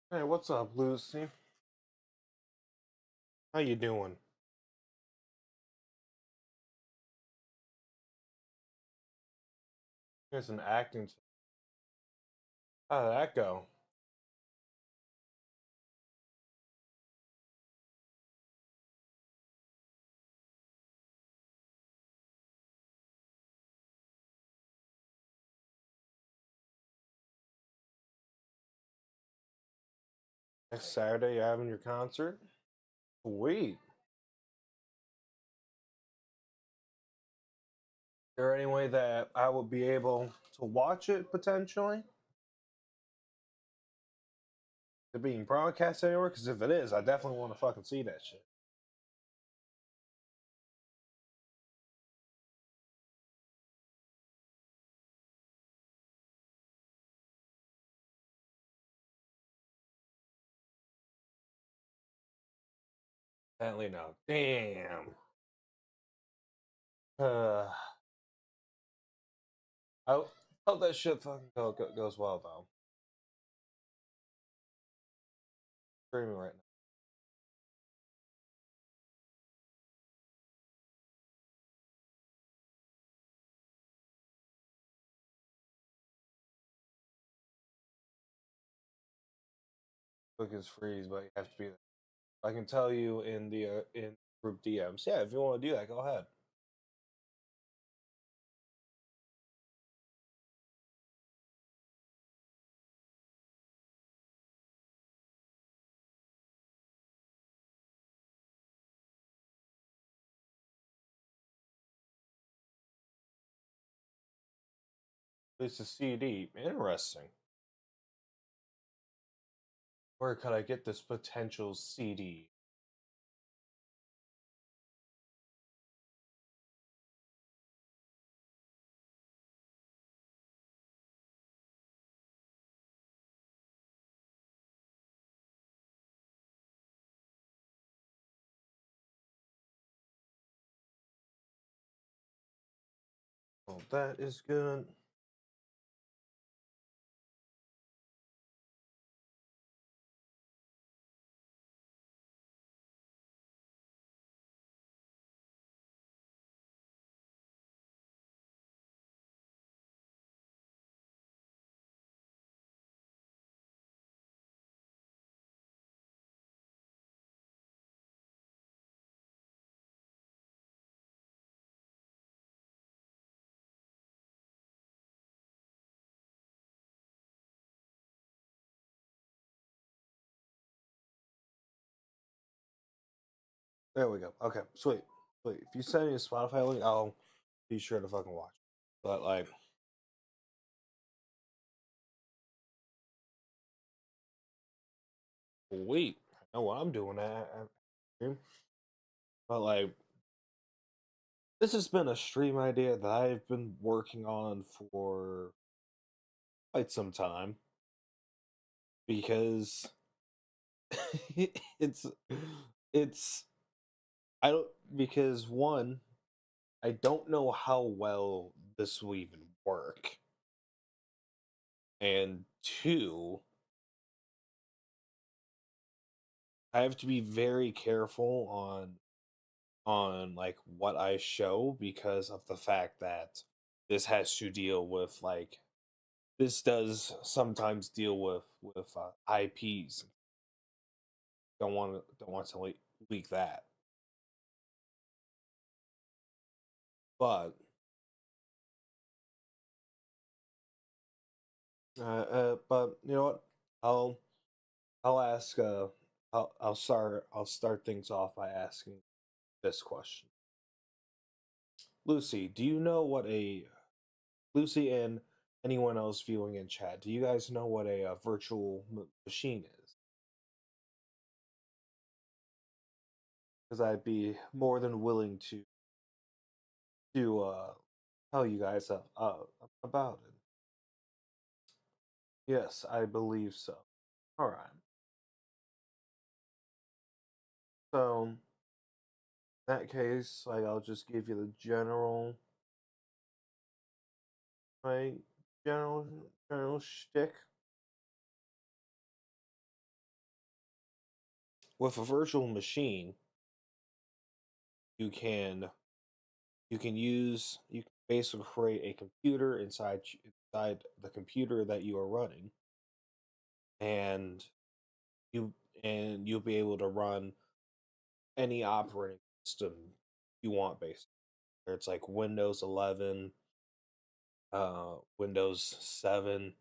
Hey, what's up, Lucy? How you doing? Here's an acting. How did that go? Next Saturday, you're having your concert? Sweet. Is there any way that I would be able to watch it potentially? Is it being broadcast anywhere? Because if it is, I definitely want to fucking see that shit. Apparently no. Damn. Uh, I hope that shit fucking goes well though. Streaming right now. Quick as freeze, but you have to be there. I can tell you in the in group DMs. Yeah, if you want to do that, go ahead. It's a CD. Interesting. Where could I get this potential CD? Oh, that is good. There we go. Okay, sweet. Sweet. If you send me a Spotify link, I'll be sure to fucking watch. But like, wait, I know what I'm doing. But like, this has been a stream idea that I've been working on for quite some time because it's it's I don't because one I don't know how well this will even work. And two, I have to be very careful on like what I show because of the fact that this has to deal with like this does sometimes deal with IPs. Don't want to leak that. But but you know what? I'll I'll ask I'll start things off by asking this question. Lucy, do you know what a Lucy and anyone else viewing in chat, do you guys know what a virtual machine is? Because I'd be more than willing to tell you guys about it. Yes, I believe so. All right. So in that case, like I'll just give you the right general shtick. with a virtual machine, you can you can basically create a computer inside the computer that you are running, and you you'll be able to run any operating system you want, basically. It's like Windows 11, Windows 7,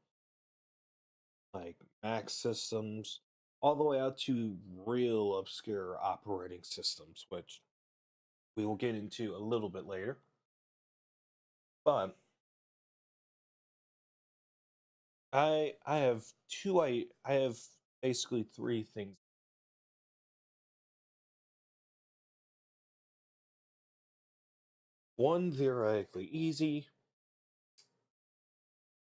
like Mac systems, all the way out to real obscure operating systems, which we will get into a little bit later. But I have basically three things. One theoretically easy,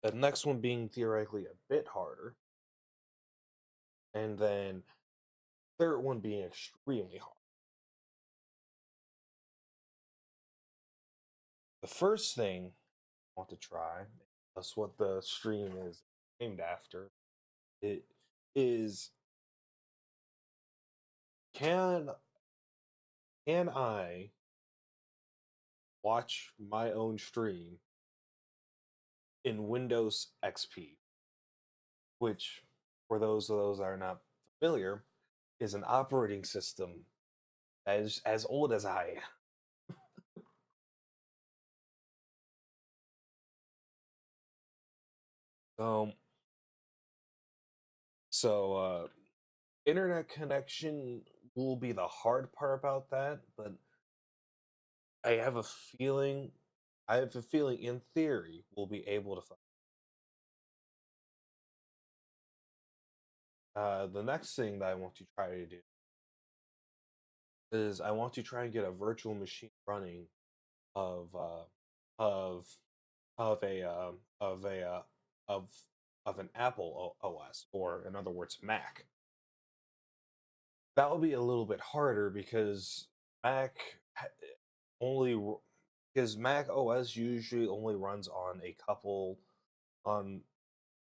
the next one being theoretically a bit harder, and then third one being extremely hard. The first thing I want to try, that's what the stream is named after. It is, can can I watch my own stream in Windows XP, which, for those that are not familiar, is an operating system as old as I am. So internet connection will be the hard part about that, but I have a feeling I have a feeling in theory we'll be able to the next thing that I want to try to do is I want to try and get a virtual machine running of of of a of a of an Apple OS, or in other words Mac. That will be a little bit harder because Mac ha- only r- because Mac OS usually only runs on a couple on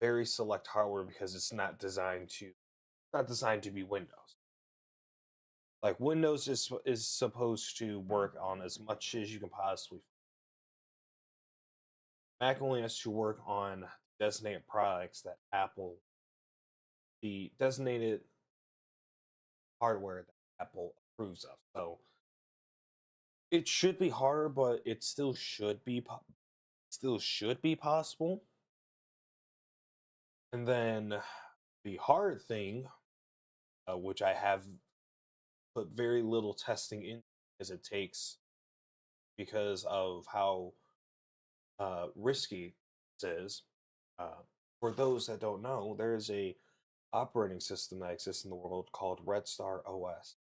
very select hardware because it's not designed to be Windows. Like Windows is supposed to work on as much as you can possibly. Mac only has to work on designated products that the designated hardware that Apple approves of. So it should be harder, but it still should be possible. And then the hard thing, which I have put very little testing in, as it takes because of how risky this is. Uh, for those that don't know, there is a operating system that exists in the world called Red Star OS.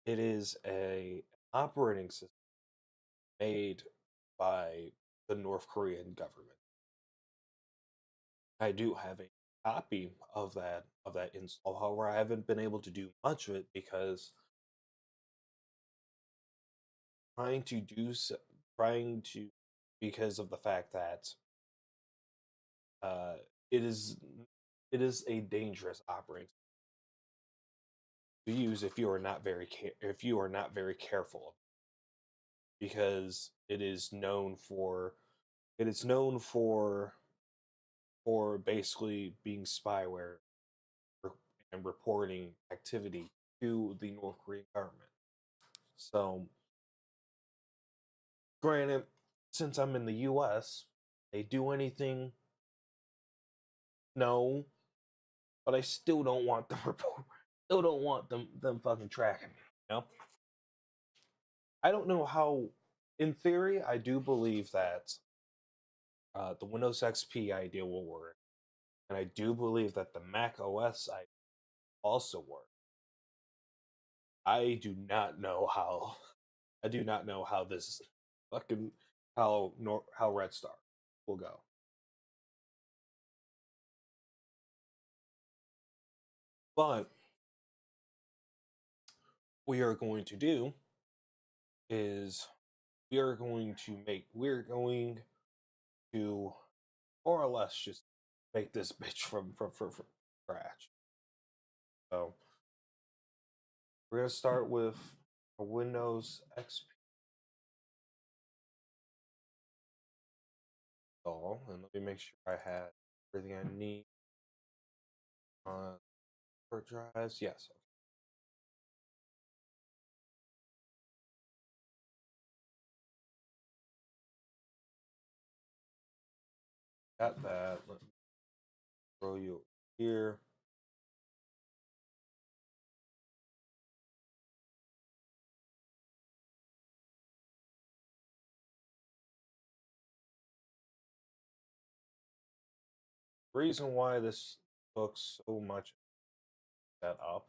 It is a operating system made by the North Korean government. I do have a copy of that install. However, I haven't been able to do much of it because trying to do so, trying to because of the fact that uh, it is it is a dangerous operating to use if you are not if you are not very careful, because it is known for basically being spyware and reporting activity to the North Korean government. So, granted, since I'm in the US, they do anything? No, but I still don't want them report. Still don't want them fucking tracking me. You know, I don't know how. In theory, I do believe that the Windows XP idea will work, and I do believe that the Mac OS idea also work. I do not know how. I do not know how this fucking how Red Star will go. But we are going to do is we're going to more or less just make this bitch from scratch. So we're gonna start with a Windows XP install, and let me make sure I have everything I need on hard drives. Yes, got that. Let me throw you here. Reason why this took so much set up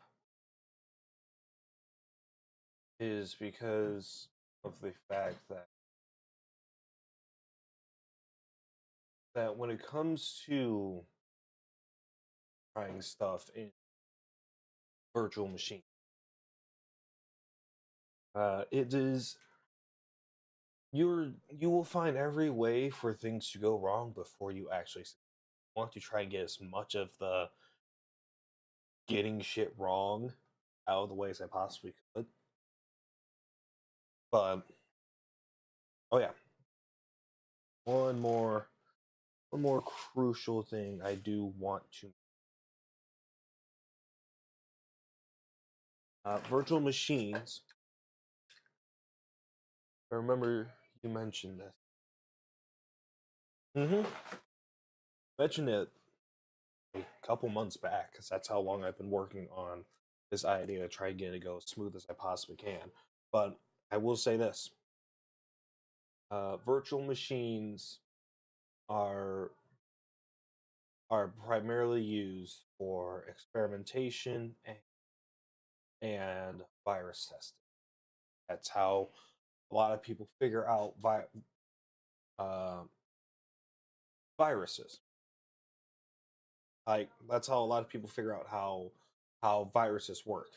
is because of the fact that when it comes to trying stuff in virtual machine, it is you will find every way for things to go wrong before you actually want to try and get as much of the getting shit wrong out of the way as I possibly could. But oh yeah, one more one more crucial thing I do want to virtual machines. I remember you mentioned this. Mm-hmm. Mentioned it a couple months back because that's how long I've been working on this idea to try and get it to go as smooth as I possibly can. But I will say this: virtual machines are are primarily used for experimentation and virus testing. That's how a lot of people figure out uh, viruses. Like that's how a lot of people figure out how viruses work.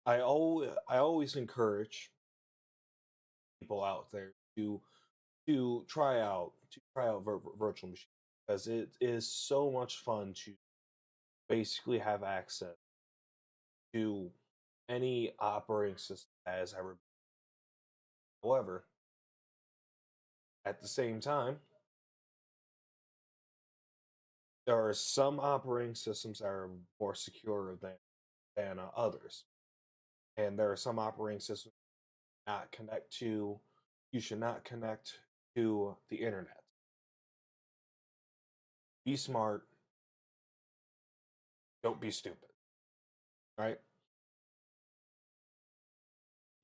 I always encourage people out there to try out virtual machines because it is so much fun to basically have access to any operating system that has ever. However, at the same time, there are some operating systems that are more secure than others, and there are some operating systems not connect to. You should not connect to the internet. Be smart. Don't be stupid. Right.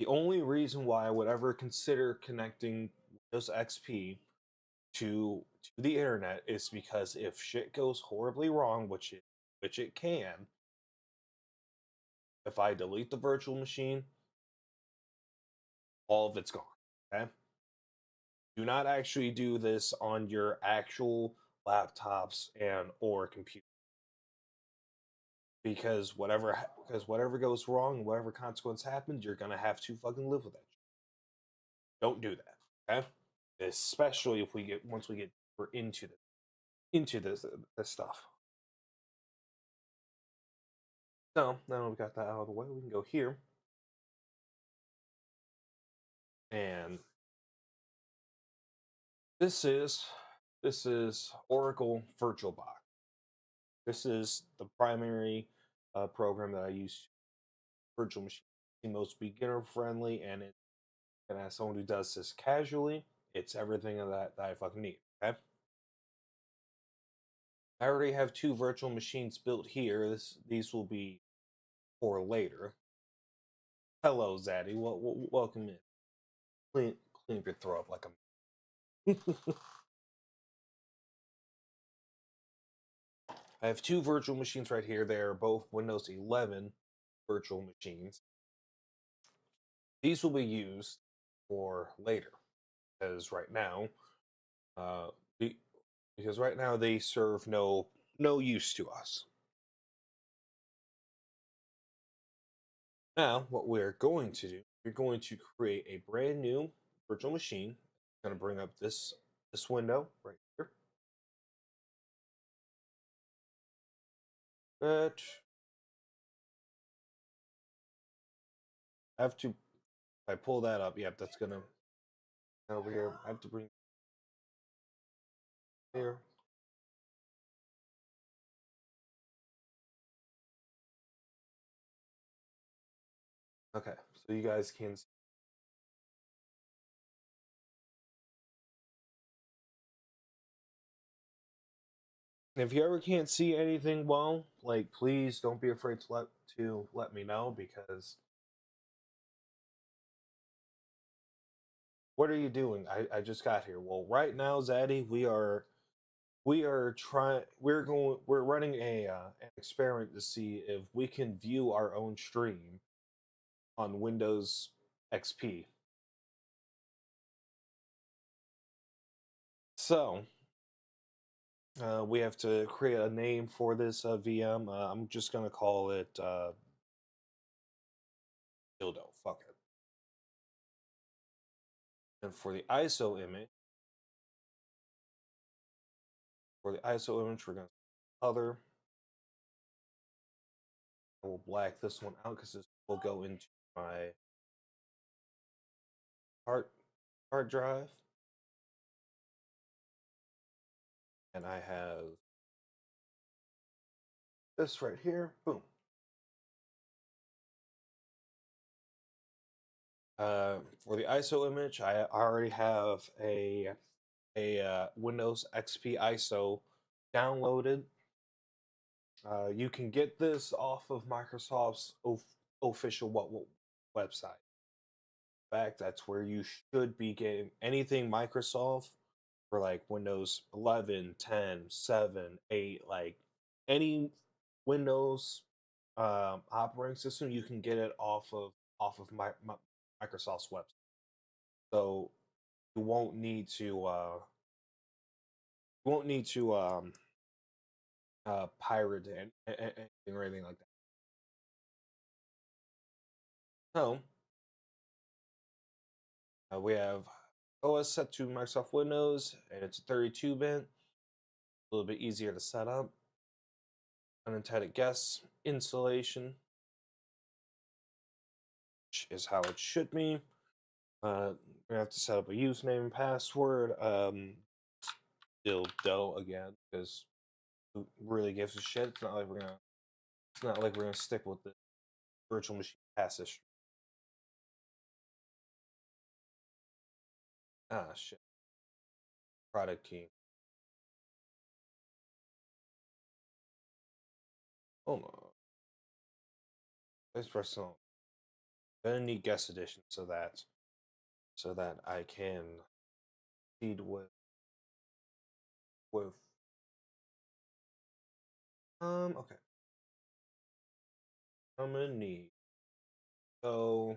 The only reason why I would ever consider connecting Windows XP to the internet is because if shit goes horribly wrong, which it can, if I delete the virtual machine, all of it's gone. Okay? Do not actually do this on your actual laptops and or computer because whatever goes wrong, whatever consequence happens, you're gonna have to fucking live with it. Don't do that. Okay? Especially if we get once we get we're into this stuff. So now we got that out of the way, we can go here and this is this is Oracle VirtualBox. This is the primary program that I use virtual machine. The most beginner friendly, and as someone who does this casually, it's everything that I fucking need. Okay. I already have two virtual machines built here. These will be for later. Hello, Zaddy. Welcome in. Clean, clean your throat up like a. I have two virtual machines right here. They are both Windows 11 virtual machines. These will be used for later, because right now, uh, because right now they serve no use to us. Now, what we're going to do, we're going to create a brand new virtual machine. I'm going to bring up this window right here. But I have to. If I pull that up, yep, that's gonna over here. I have to bring here. Okay, so you guys can. If you ever can't see anything well, like please don't be afraid to let me know because what are you doing? I just got here. Well, right now, Zaddy, we're running a an experiment to see if we can view our own stream on Windows XP. So we have to create a name for this VM. I'm just gonna call it dildo. Fuck it. And for the ISO image, we're gonna other. I will black this one out because this will go into my hard hard drive, and I have this right here. Boom. For the ISO image, I already have a Windows XP ISO downloaded. You can get this off of Microsoft's official website. In fact, that's where you should be getting anything Microsoft for like Windows 11, 10, 7, 8, like any Windows operating system, you can get it off of Microsoft's website. So you won't need to pirate anything or anything like that. So we have OS set to Microsoft Windows, and it's 32-bit, a little bit easier to set up. Unintended guest installation, which is how it should be. We have to set up a username and password. Dildo again, because who really gives a shit? It's not like we're gonna. It's not like we're gonna stick with the virtual machine passage. Ah, shit. Product key. Hold on. Let's press on. Gonna need guest edition so that I can feed with okay. I'm gonna need so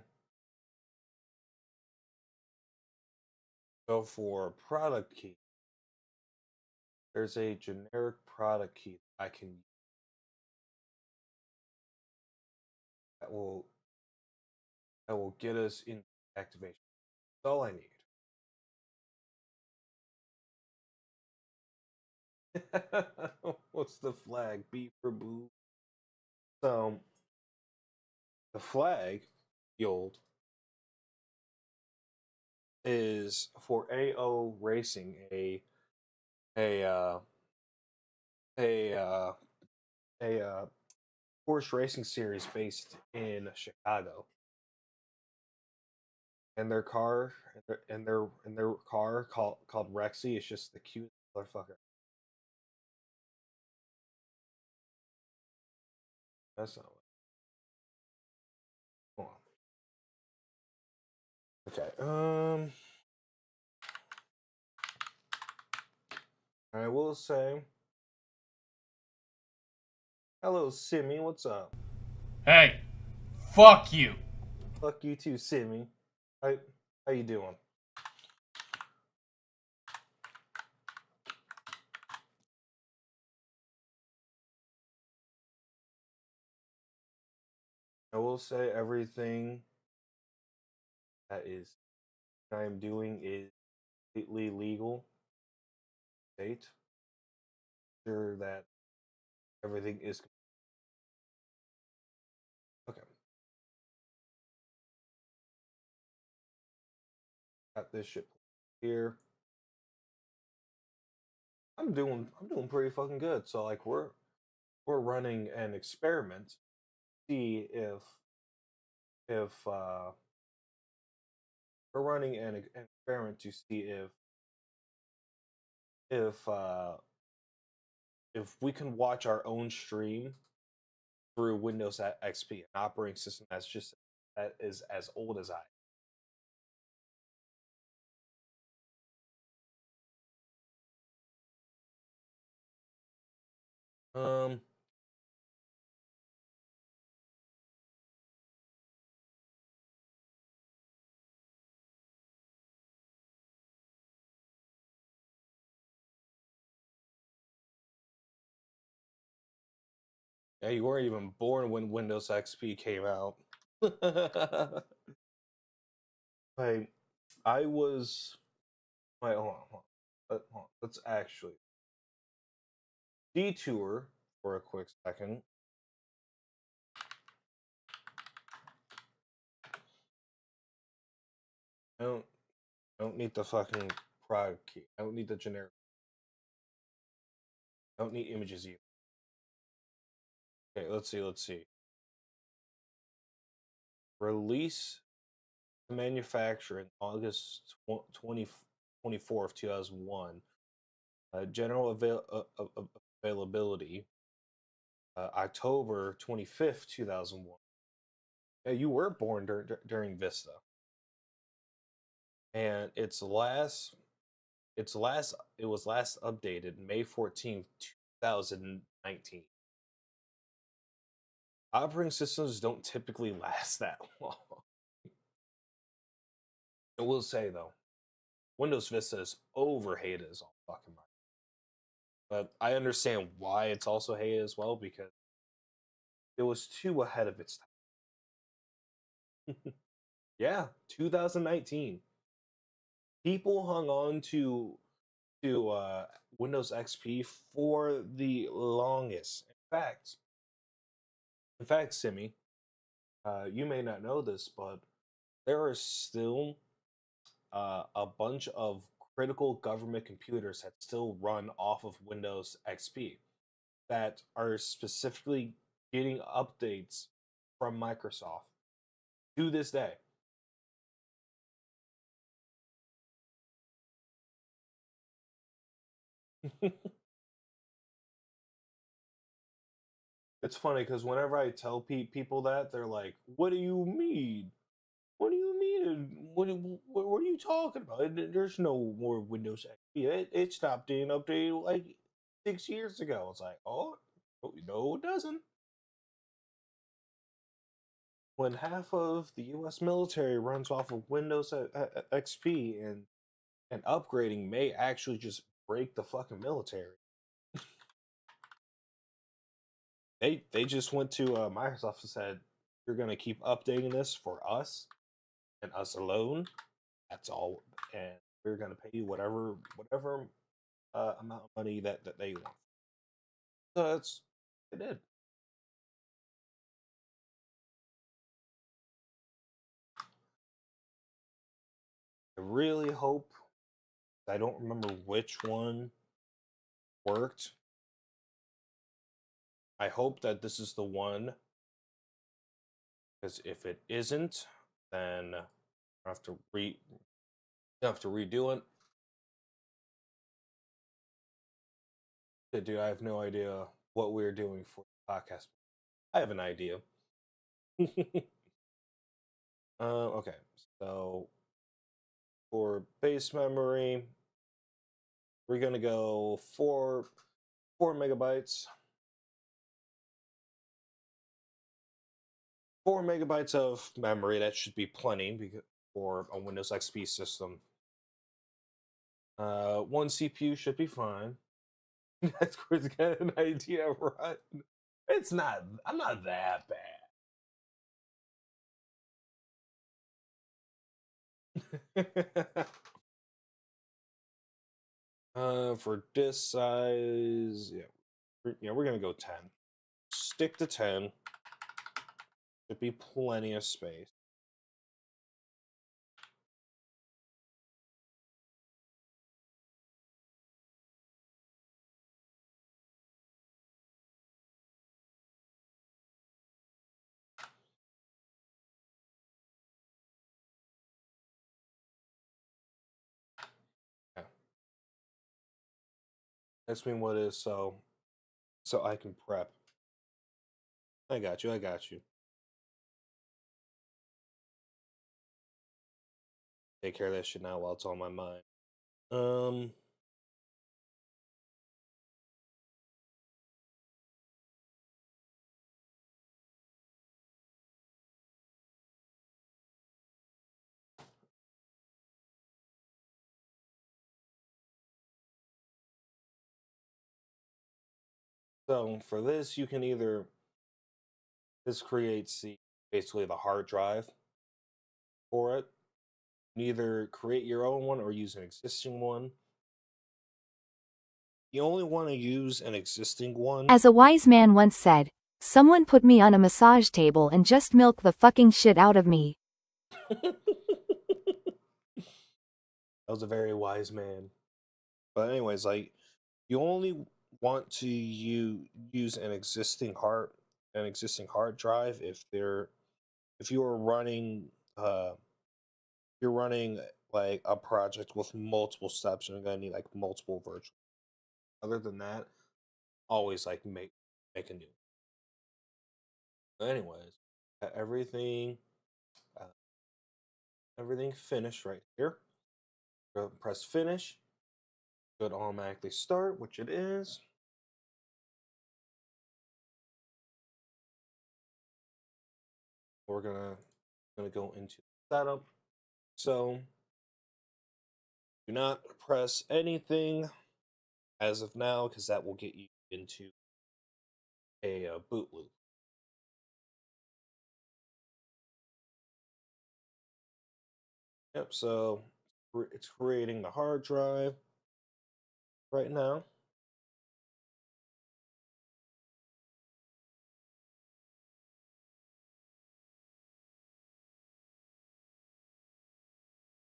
for product key. There's a generic product key I can use that will get us in activation. That's all I need. What's the flag? B for boo. So the flag, the old, is for AO Racing, a uh, a horse racing series based in Chicago. And their car called Rexy is just the cutest motherfucker. That's not what. Okay. I will say, hello, Simi. What's up? Hey, fuck you. Fuck you too, Simi. How you doing? I will say everything that is I am doing is completely legal. State sure that everything is Got this shit here. I'm doing pretty fucking good. So like we're running an experiment to see if we're running an experiment to see if uh if we can watch our own stream through Windows XP, an operating system that is as old as I. Um, yeah, you weren't even born when Windows XP came out. like, I was. Wait, hold on. Let's actually detour for a quick second. I don't need the fucking product key. I don't need the generic. I don't need images either. Okay, let's see. Release to manufacture in August 24th, 2001. General availability October 25th, 2001. Yeah, you were born during Vista. And it was last updated May 14th, 2019. Operating systems don't typically last that long. I will say though, Windows Vista is overhated as all fucking much. But I understand why it's also hated as well because it was too ahead of its time. Yeah, 2019. People hung on to Windows XP for the longest. In fact, Simi, you may not know this, but there are still a bunch of critical government computers that still run off of Windows XP that are specifically getting updates from Microsoft to this day. It's funny because whenever I tell people that, they're like, "What do you mean? What do you mean? What are you talking about? There's no more Windows XP. It stopped being updated like 6 years ago." It's like, oh, no, it doesn't. When half of the U.S. military runs off of Windows XP, and upgrading may actually just break the fucking military. They just went to Microsoft and said, "You're gonna keep updating this for us and us alone. That's all, and we're gonna pay you whatever amount of money that they want." So that's they did. I really hope. I don't remember which one worked. I hope that this is the one, because if it isn't, then I have to redo it. Dude, I have no idea what we're doing for the podcast. I have an idea. Okay, so for base memory, we're gonna go four megabytes. 4 megabytes of memory, that should be plenty because for a Windows XP system. One CPU should be fine. That's where to get an idea, right? It's not. I'm not that bad. For disk size, yeah, we're gonna go 10. Stick to 10. Should be plenty of space. Ask me what is so I can prep. I got you. I got you. Take care of that shit now while it's on my mind. Um. So for this, you can either this creates basically the hard drive for it. You can either create your own one or use an existing one. You only want to use an existing one. As a wise man once said, someone put me on a massage table and just milk the fucking shit out of me. That was a very wise man. But anyways, like you only want to use an existing hard drive if you're running you're running like a project with multiple steps and you're gonna need like multiple virtual. Other than that, always like make a new. But anyways, got uh, everything finished right here. Go press finish. Should automatically start, which it is. We're gonna go into setup. So do not press anything as of now because that will get you into a boot loop. Yep. So it's creating the hard drive right now.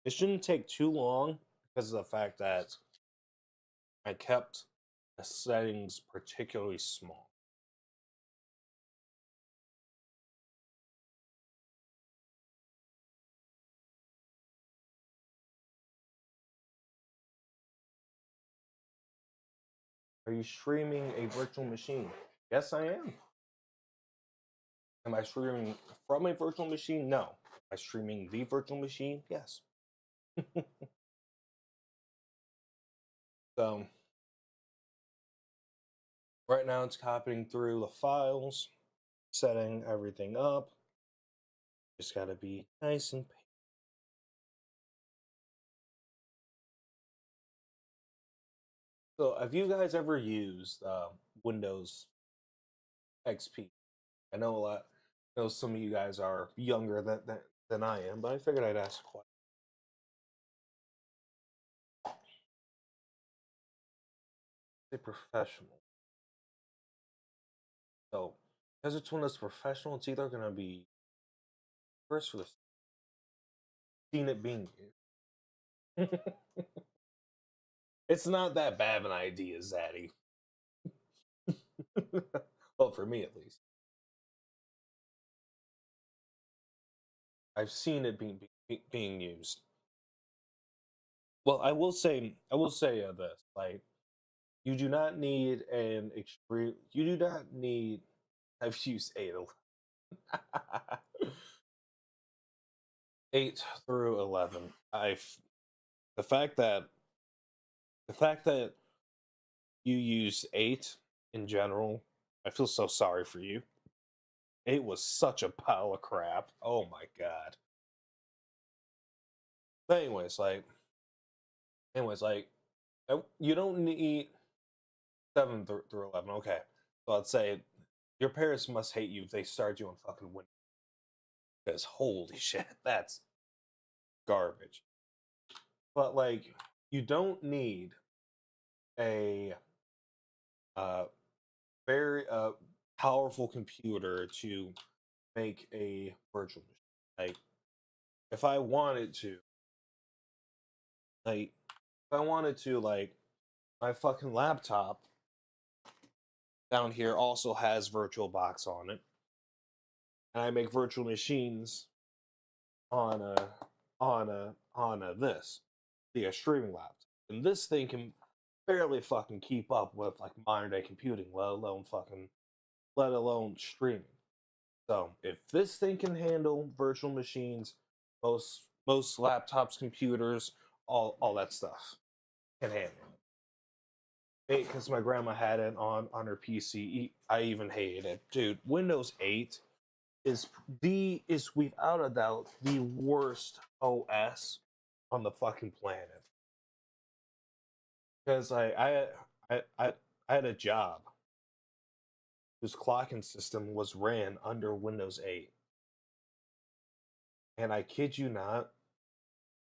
It shouldn't take too long because of the fact that I kept the settings particularly small. Are you streaming a virtual machine? Yes, I am. Am I streaming from a virtual machine? No. Am I streaming the virtual machine? Yes. So right now it's copying through the files, setting everything up. Just gotta be nice and patient. So have you guys ever used Windows XP? I know a lot. I know some of you guys are younger than I am, but I figured I'd ask a question. Say professional. So because it's one that's professional, it's either gonna be first or the seen it being used. It's not that bad of an idea, Zaddy. Well, for me at least. I've seen it being used. Well, I will say this: like, you do not need an extreme. You do not need. I've used 8 through 11. I've the fact that the fact that you use 8 in general. I feel so sorry for you. It was such a pile of crap. Oh my god. But anyways, like you don't need 7 through 11. Okay, so I'd say your parents must hate you if they start you on fucking Windows. Because holy shit, that's garbage. But like, you don't need a uh, very powerful computer to make a virtual machine. Like, if I wanted to, like, like, my fucking laptop down here also has VirtualBox on it, and I make virtual machines on a this via streaming laptop, and this thing can barely fucking keep up with like modern day computing, let alone streaming. So if this thing can handle virtual machines, most laptops, computers, all that stuff can handle it. Because my grandma had it on her PC. I even hated it, dude. Windows 8 is without a doubt the worst OS on the fucking planet. Because I had a job whose clocking system was ran under Windows 8. And I kid you not,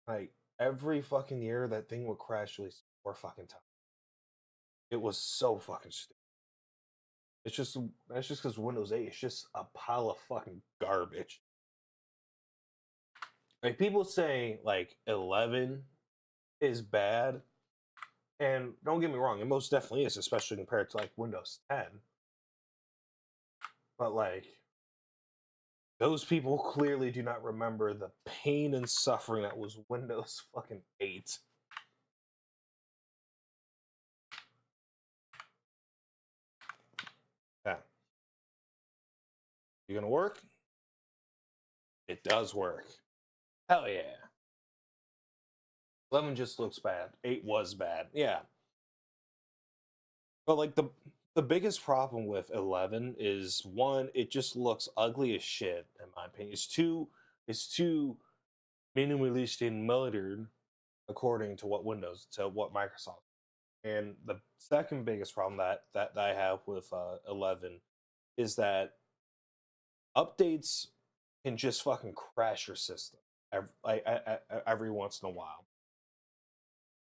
like every fucking year that thing would crash at least 4 fucking times. It was so fucking stupid. It's just that's just because Windows 8 is just a pile of fucking garbage. Like people say like 11 is bad, and don't get me wrong, it most definitely is, especially compared to like Windows 10. But like those people clearly do not remember the pain and suffering that was Windows fucking 8. Yeah. You gonna work? It does work. Hell yeah. 11 just looks bad. 8 was bad. Yeah. But like the biggest problem with 11 is one, it just looks ugly as shit in my opinion. It's too minimalistic and modern according to what Microsoft. And the second biggest problem that I have with 11 is that updates can just fucking crash your system every once in a while.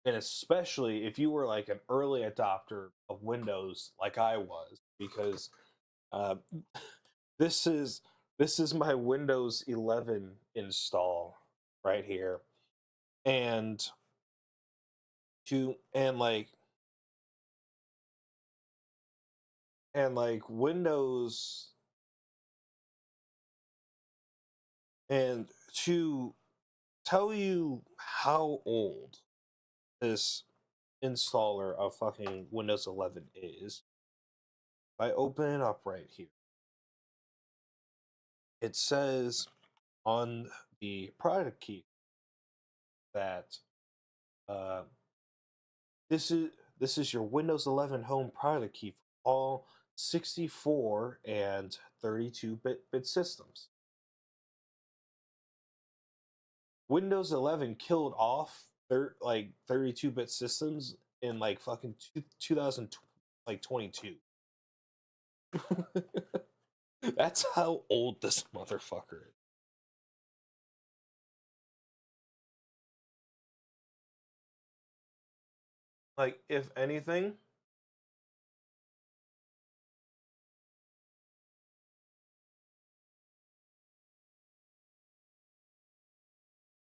And especially if you were like an early adopter of Windows, like I was, because uh, this is this is my Windows 11 install right here, and to and like Windows and to tell you how old this installer of fucking Windows 11 is. If I open it up right here, it says on the product key that uh, this is your Windows 11 home product key for all 64 and 32-bit systems. Windows 11 killed off 32-bit systems in like fucking 2022. That's how old this motherfucker is. Like, if anything,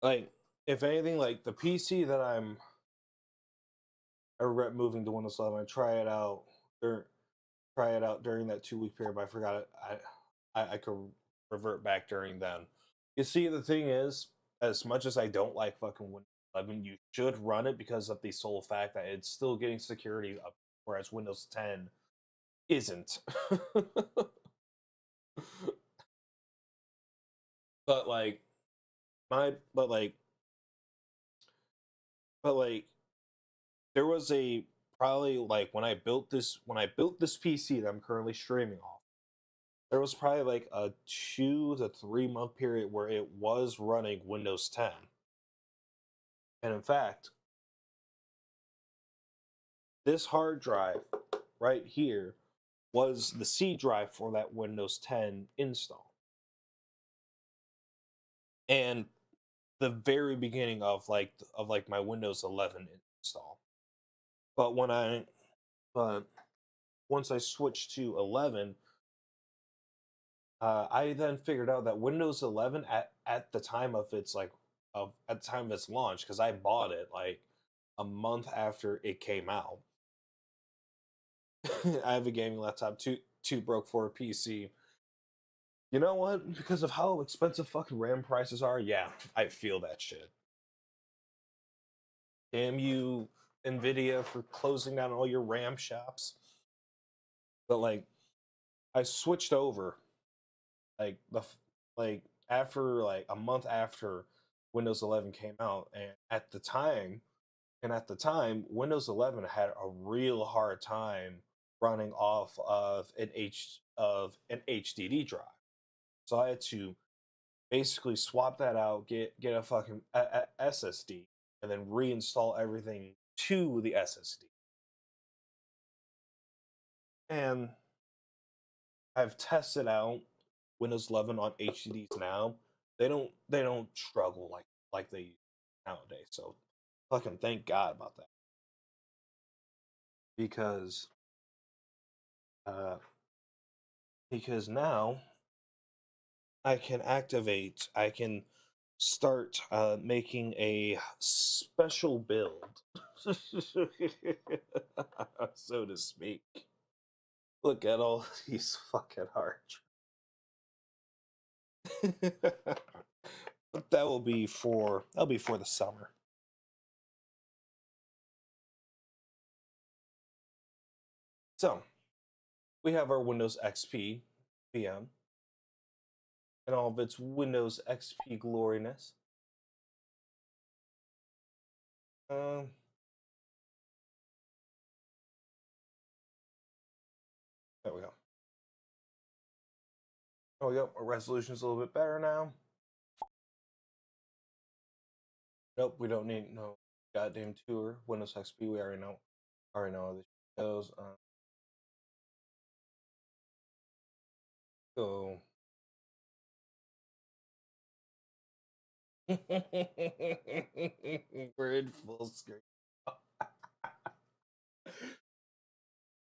like, like the PC that I regret moving to Windows 11. I try it out during that 2 week period. But I forgot it. I could revert back during then. You see, the thing is, as much as I don't like fucking Windows 11, you should run it because of the sole fact that it's still getting security up, whereas Windows 10 isn't. but like my but like but like there was a probably like when I built this PC that I'm currently streaming off, there was probably like a 2 to 3 month period where it was running Windows 10. And in fact, this hard drive right here was the C drive for that Windows 10 install. And the very beginning of my Windows 11 install. But but once I switched to 11, I then figured out that Windows 11 at the time of its at the time of its launch, because I bought it like a month after it came out. I have a gaming laptop, too broke for a PC. You know what? Because of how expensive fucking RAM prices are, yeah, I feel that shit. Damn you, Nvidia for closing down all your RAM shops. But like, I switched over like like after like a month after Windows 11 came out, and at the time, Windows 11 had a real hard time running off of an HDD drive. So I had to basically swap that out, get a fucking SSD, and then reinstall everything to the SSD. And I've tested out Windows 11 on HDDs now. They don't struggle like they used nowadays. So fucking thank God about that, because uh now I can start making a special build, so to speak. Look at all these fucking hard but that'll be for the summer. So we have our Windows XP VM and all of its Windows XP gloriness. Um, there we go. Oh, yep, our resolution's a little bit better now. Nope, we don't need no goddamn tour. Windows XP, we already know. Already know how this goes. So we're in full screen.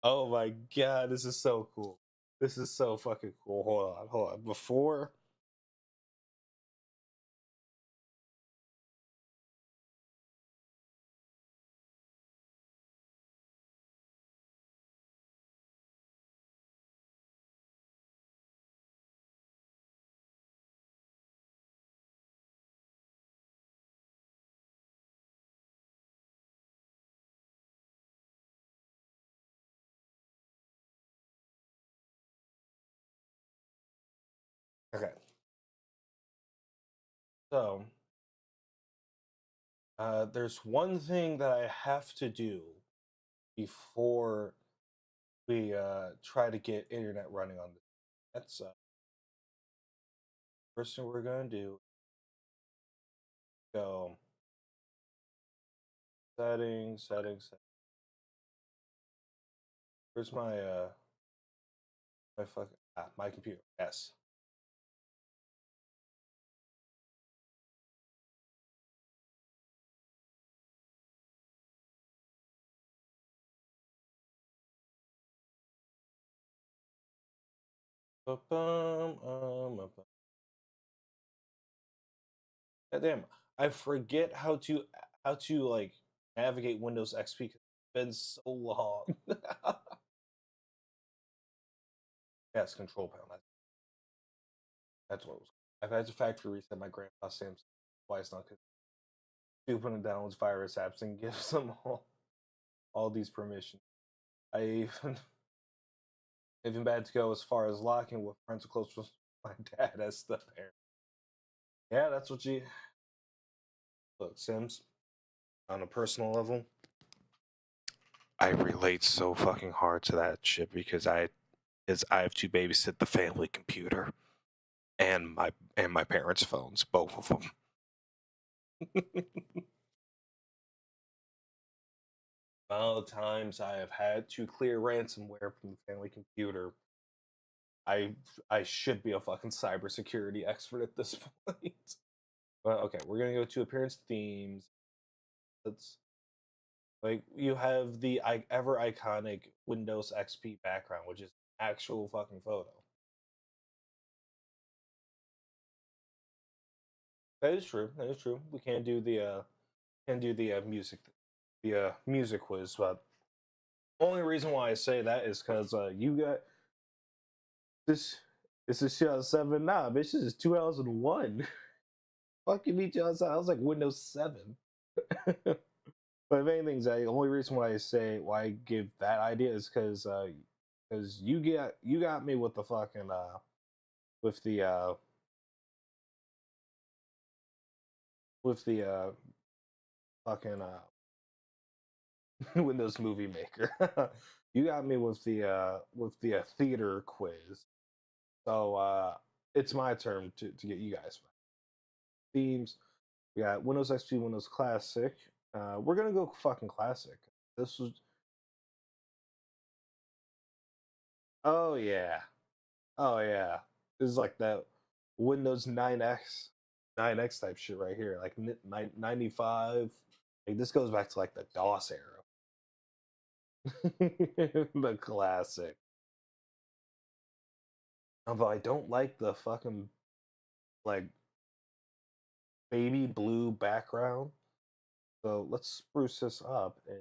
Oh my god, this is so cool. This is so fucking cool. Hold on. Before okay. So there's one thing that I have to do before we try to get internet running on this. That's first thing we're gonna do. Go settings. Where's my fucking my computer? Yes. God damn, I forget how to like navigate Windows XP. 'Cause it's been so long. Yes, control panel. That's what it was. I've had to factory reset my grandpa's Samsung twice now because stupid and downloads virus apps and gives them all these permissions. I even even bad to go as far as locking with parental close with my dad as the parent. Yeah, that's what you look, Sims. On a personal level, I relate so fucking hard to that shit because I have to babysit the family computer and my parents' phones, both of them. All the times I have had to clear ransomware from the family computer, I I should be a fucking cybersecurity expert at this point. But okay, we're gonna go to appearance themes. Let's like you have the ever iconic Windows XP background, which is actual fucking photo. That is true. That is true. We can't do the music quiz, but only reason why I say that is because you got this. This is 2007. Nah, bitch, this is 2001. Fucking me, 2007. I was like Windows 7. But if anything, the only reason why I give that idea is because you got me with the fucking with the uh with the fucking Windows Movie Maker. You got me with the theater quiz. So it's my turn to get you guys themes. We got Windows XP, Windows Classic. We're gonna go fucking classic. This was oh yeah. Oh yeah. This is like that Windows 9X type shit right here. Like 95. Like this goes back to like the DOS era. The classic. Although I don't like the fucking like baby blue background. So let's spruce this up and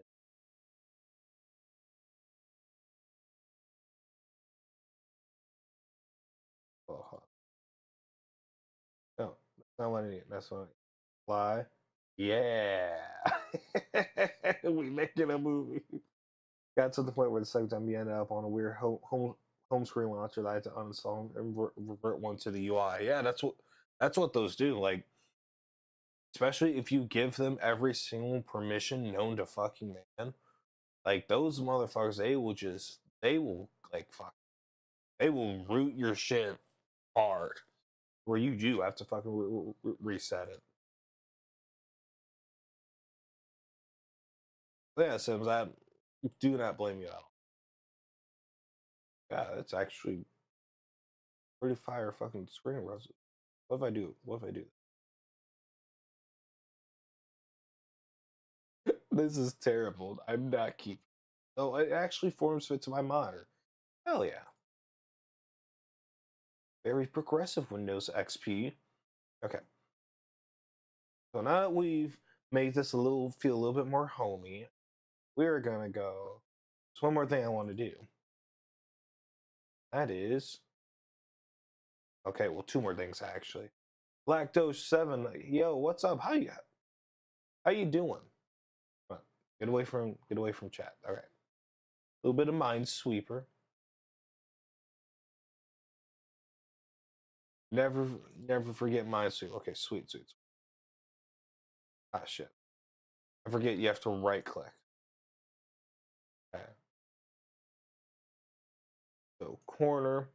oh, no, that's not what I need. That's what I need. Fly. Yeah. We making a movie. Got to the point where the second time we ended up on a weird home screen launcher that I had to uninstall and revert one to the UI. Yeah, that's what those do. Like, especially if you give them every single permission known to fucking man. Like those motherfuckers, they will like fuck, they will root your shit hard. Where you do have to fucking reset it. Yeah, Sims, I do not blame you at all. Yeah, it's actually pretty fire fucking screen resolution. What if I do? What if I do? This is terrible. I'm not keeping. Oh, it actually forms fit to my monitor. Hell yeah. Very progressive Windows XP. Okay. So now that we've made this feel a little bit more homey, we're gonna go. There's one more thing I want to do. That is okay. Well, two more things actually. Lactose7, yo, what's up? How you doing? Come on, get away from chat. All right. A little bit of Minesweeper. Never forget Minesweeper. Okay, sweet. Ah shit. I forget you have to right click. Okay. So corner.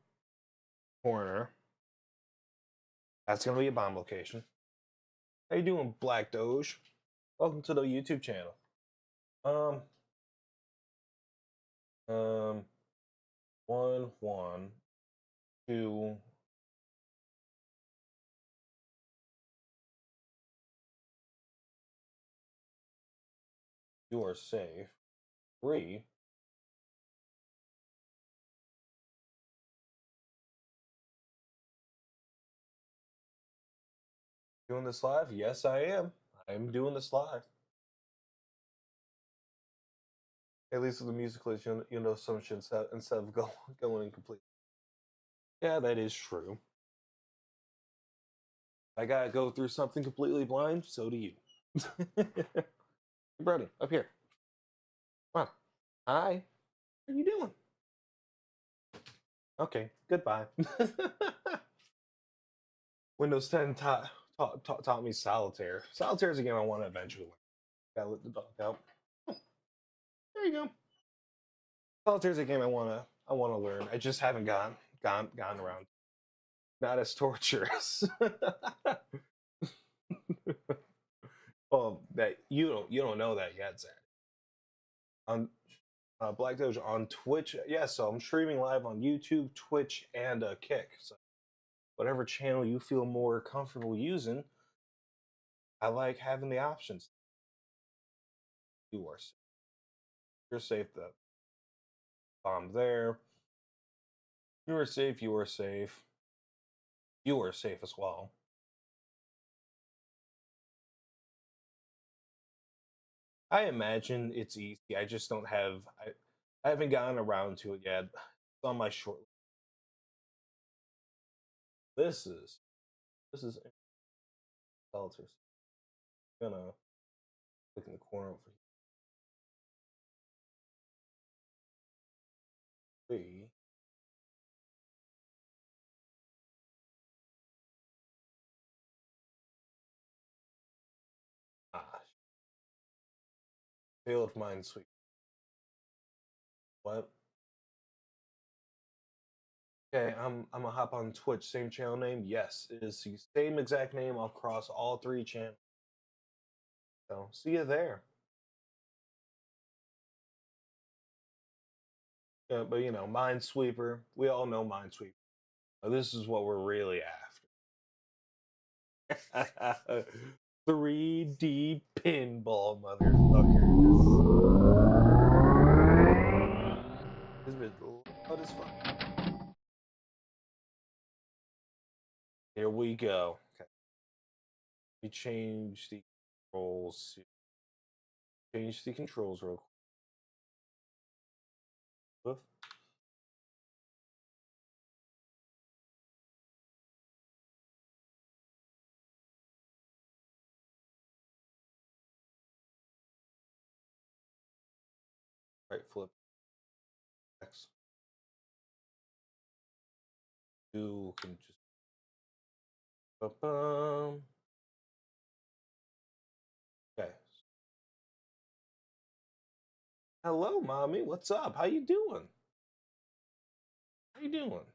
That's gonna be a bomb location. How you doing, Black Doge? Welcome to the YouTube channel. Um, 1, 1, 2. You are safe. 3. Doing this live? Yes, I am. I'm doing this live. At least with the music list, you know some shit instead of going incomplete. Yeah, that is true. I gotta go through something completely blind, so do you. Brody, up here. Come on. Hi. What are you doing? Okay, goodbye. Windows 10 taught me solitaire. Solitaire is a game I want to eventually learn. Gotta let the dog out. Oh, there you go. Solitaire is a game I wanna learn. I just haven't gone around. Not as torturous. Well, that you don't know that yet, Zach. On Black Doge on Twitch, yeah. So I'm streaming live on YouTube, Twitch, and Kick. So whatever channel you feel more comfortable using, I like having the options. You are safe. You're safe. The bomb there. You are safe. You are safe. You are safe as well. I imagine it's easy. I just don't have. I haven't gotten around to it yet. It's on my short. This is solitaire. I'm gonna click in the corner over here. we failed Minesweeper. What? Okay, I'm gonna hop on Twitch. Same channel name? Yes, it is the same exact name across all 3 channels. So see you there. Yeah, but you know, Minesweeper. We all know Minesweeper. But this is what we're really after. 3D pinball, motherfuckers. This bit loud as fuck. Here we go. Okay. Let me change the controls. Change the controls real quick. Right flip. X. You can just. Ba-bum. Okay. Hello, mommy. What's up? How you doing? How you doing?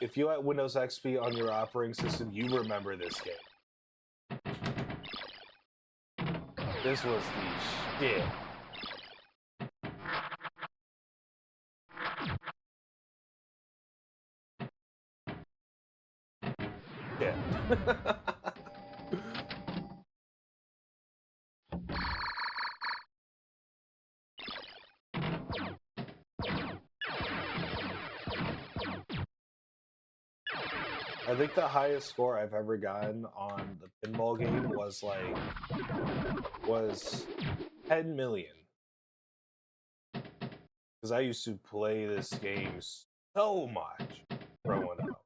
If you have Windows XP on your operating system, you remember this game. This was the shit. Yeah. I think the highest score I've ever gotten on the pinball game was 10 million. Because I used to play this game so much growing up.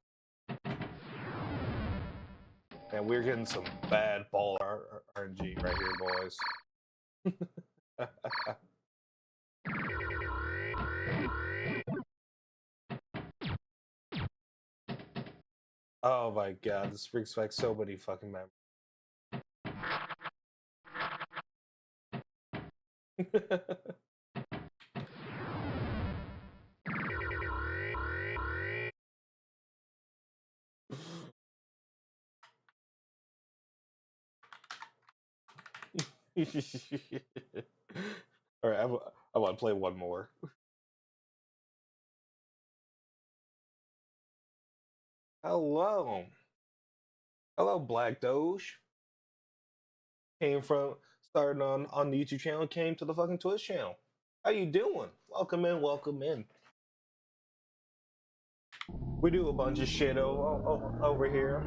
And we're getting some bad ball RNG right here, boys. Oh my god, this brings back so many fucking memories. All right, I want to play one more. Hello, hello, Black Doge. Started on the YouTube channel, came to the fucking Twitch channel. How you doing? Welcome in, welcome in. We do a bunch of shit over here.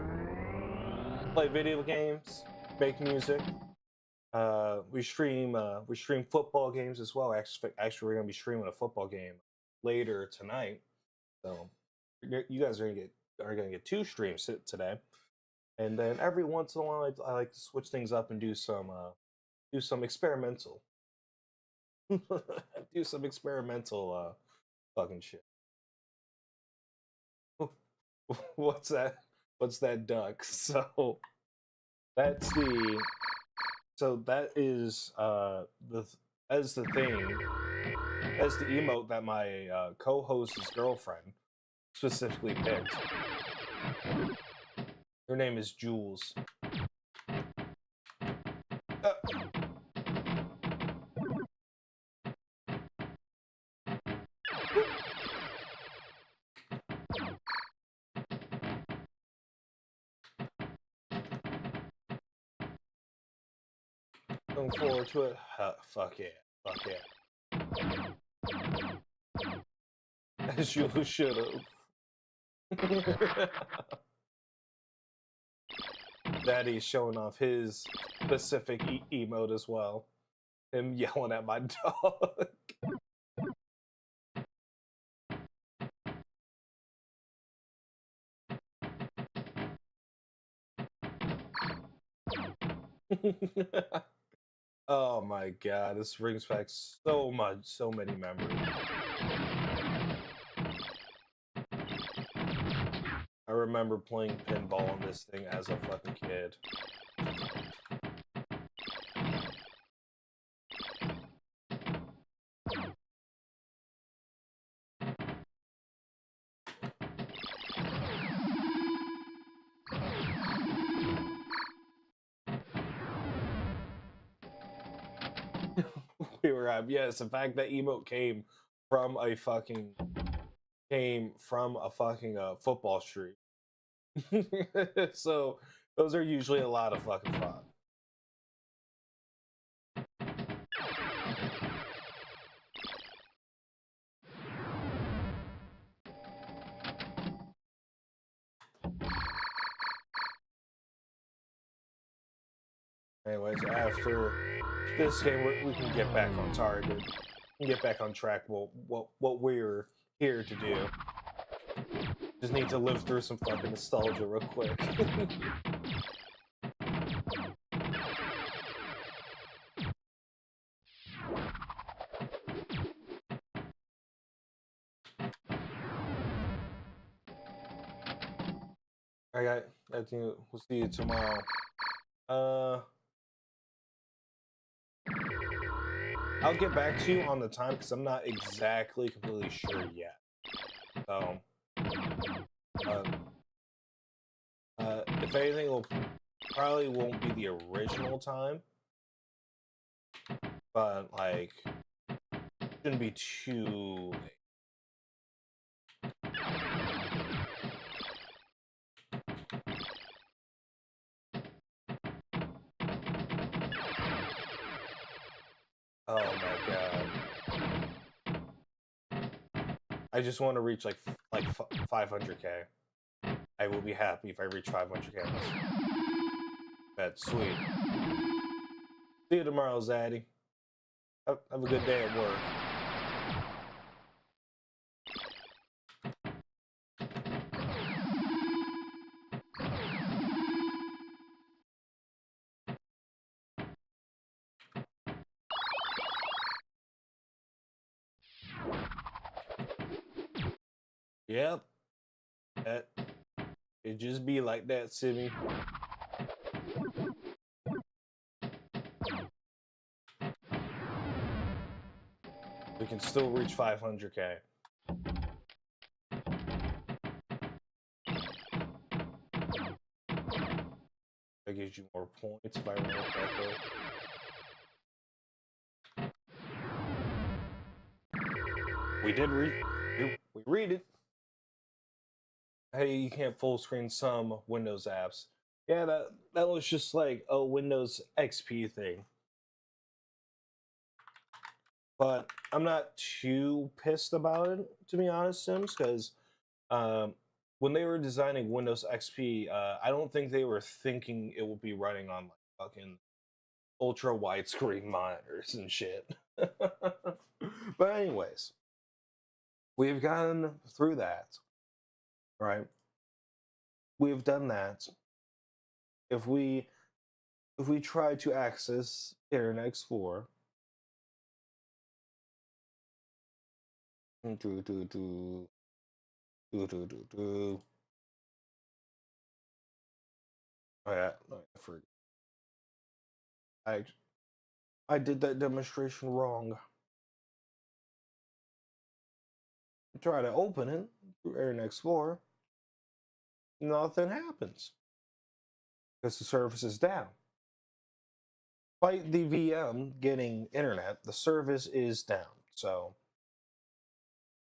Play video games, make music. We stream football games as well. Actually, we're gonna be streaming a football game later tonight. So you guys are gonna get 2 streams today. And then every once in a while, I like to switch things up and do some experimental, do some experimental fucking shit. What's that? What's that duck? That's the that is the thing as the emote that my co-host's girlfriend specifically picked. Her name is Jules. Looking forward to it. Fuck yeah. Fuck yeah. As you should have. Daddy's showing off his specific emote as well. Him yelling at my dog. Oh my god, this brings back so much, so many memories. I remember playing pinball on this thing as a fucking kid. We were yes, the fact that emote from a fucking football street. So those are usually a lot of fucking fun. Anyways, after this game, we can get back on target, and get back on track. What we're here to do. Just need to live through some fucking nostalgia real quick. Alright, I think we'll see you tomorrow. I'll get back to you on the time because I'm not exactly completely sure yet. So, uh, if anything, will probably won't be the original time, but like shouldn't be too late. Oh my god. I just want to reach like 500k. I will be happy if I reach 500k. That's sweet. See you tomorrow, Zaddy. Have a good day at work. Yep. That it just be like that, Simi. We can still reach 500k. That gives you more points if I remember correctly. We did read. We read it. Hey, you can't full screen some Windows apps. Yeah, that was just like a Windows XP thing. But I'm not too pissed about it, to be honest, Sims, because when they were designing Windows XP, I don't think they were thinking it would be running on like fucking ultra widescreen monitors and shit. But anyways, we've gotten through that, right? We've done that. If we try to access Internet Explorer, do. Oh yeah, no, I forgot. I I did that demonstration wrong. Try to open it through Internet Explorer, nothing happens because the service is down. Despite the VM getting internet, the service is down, so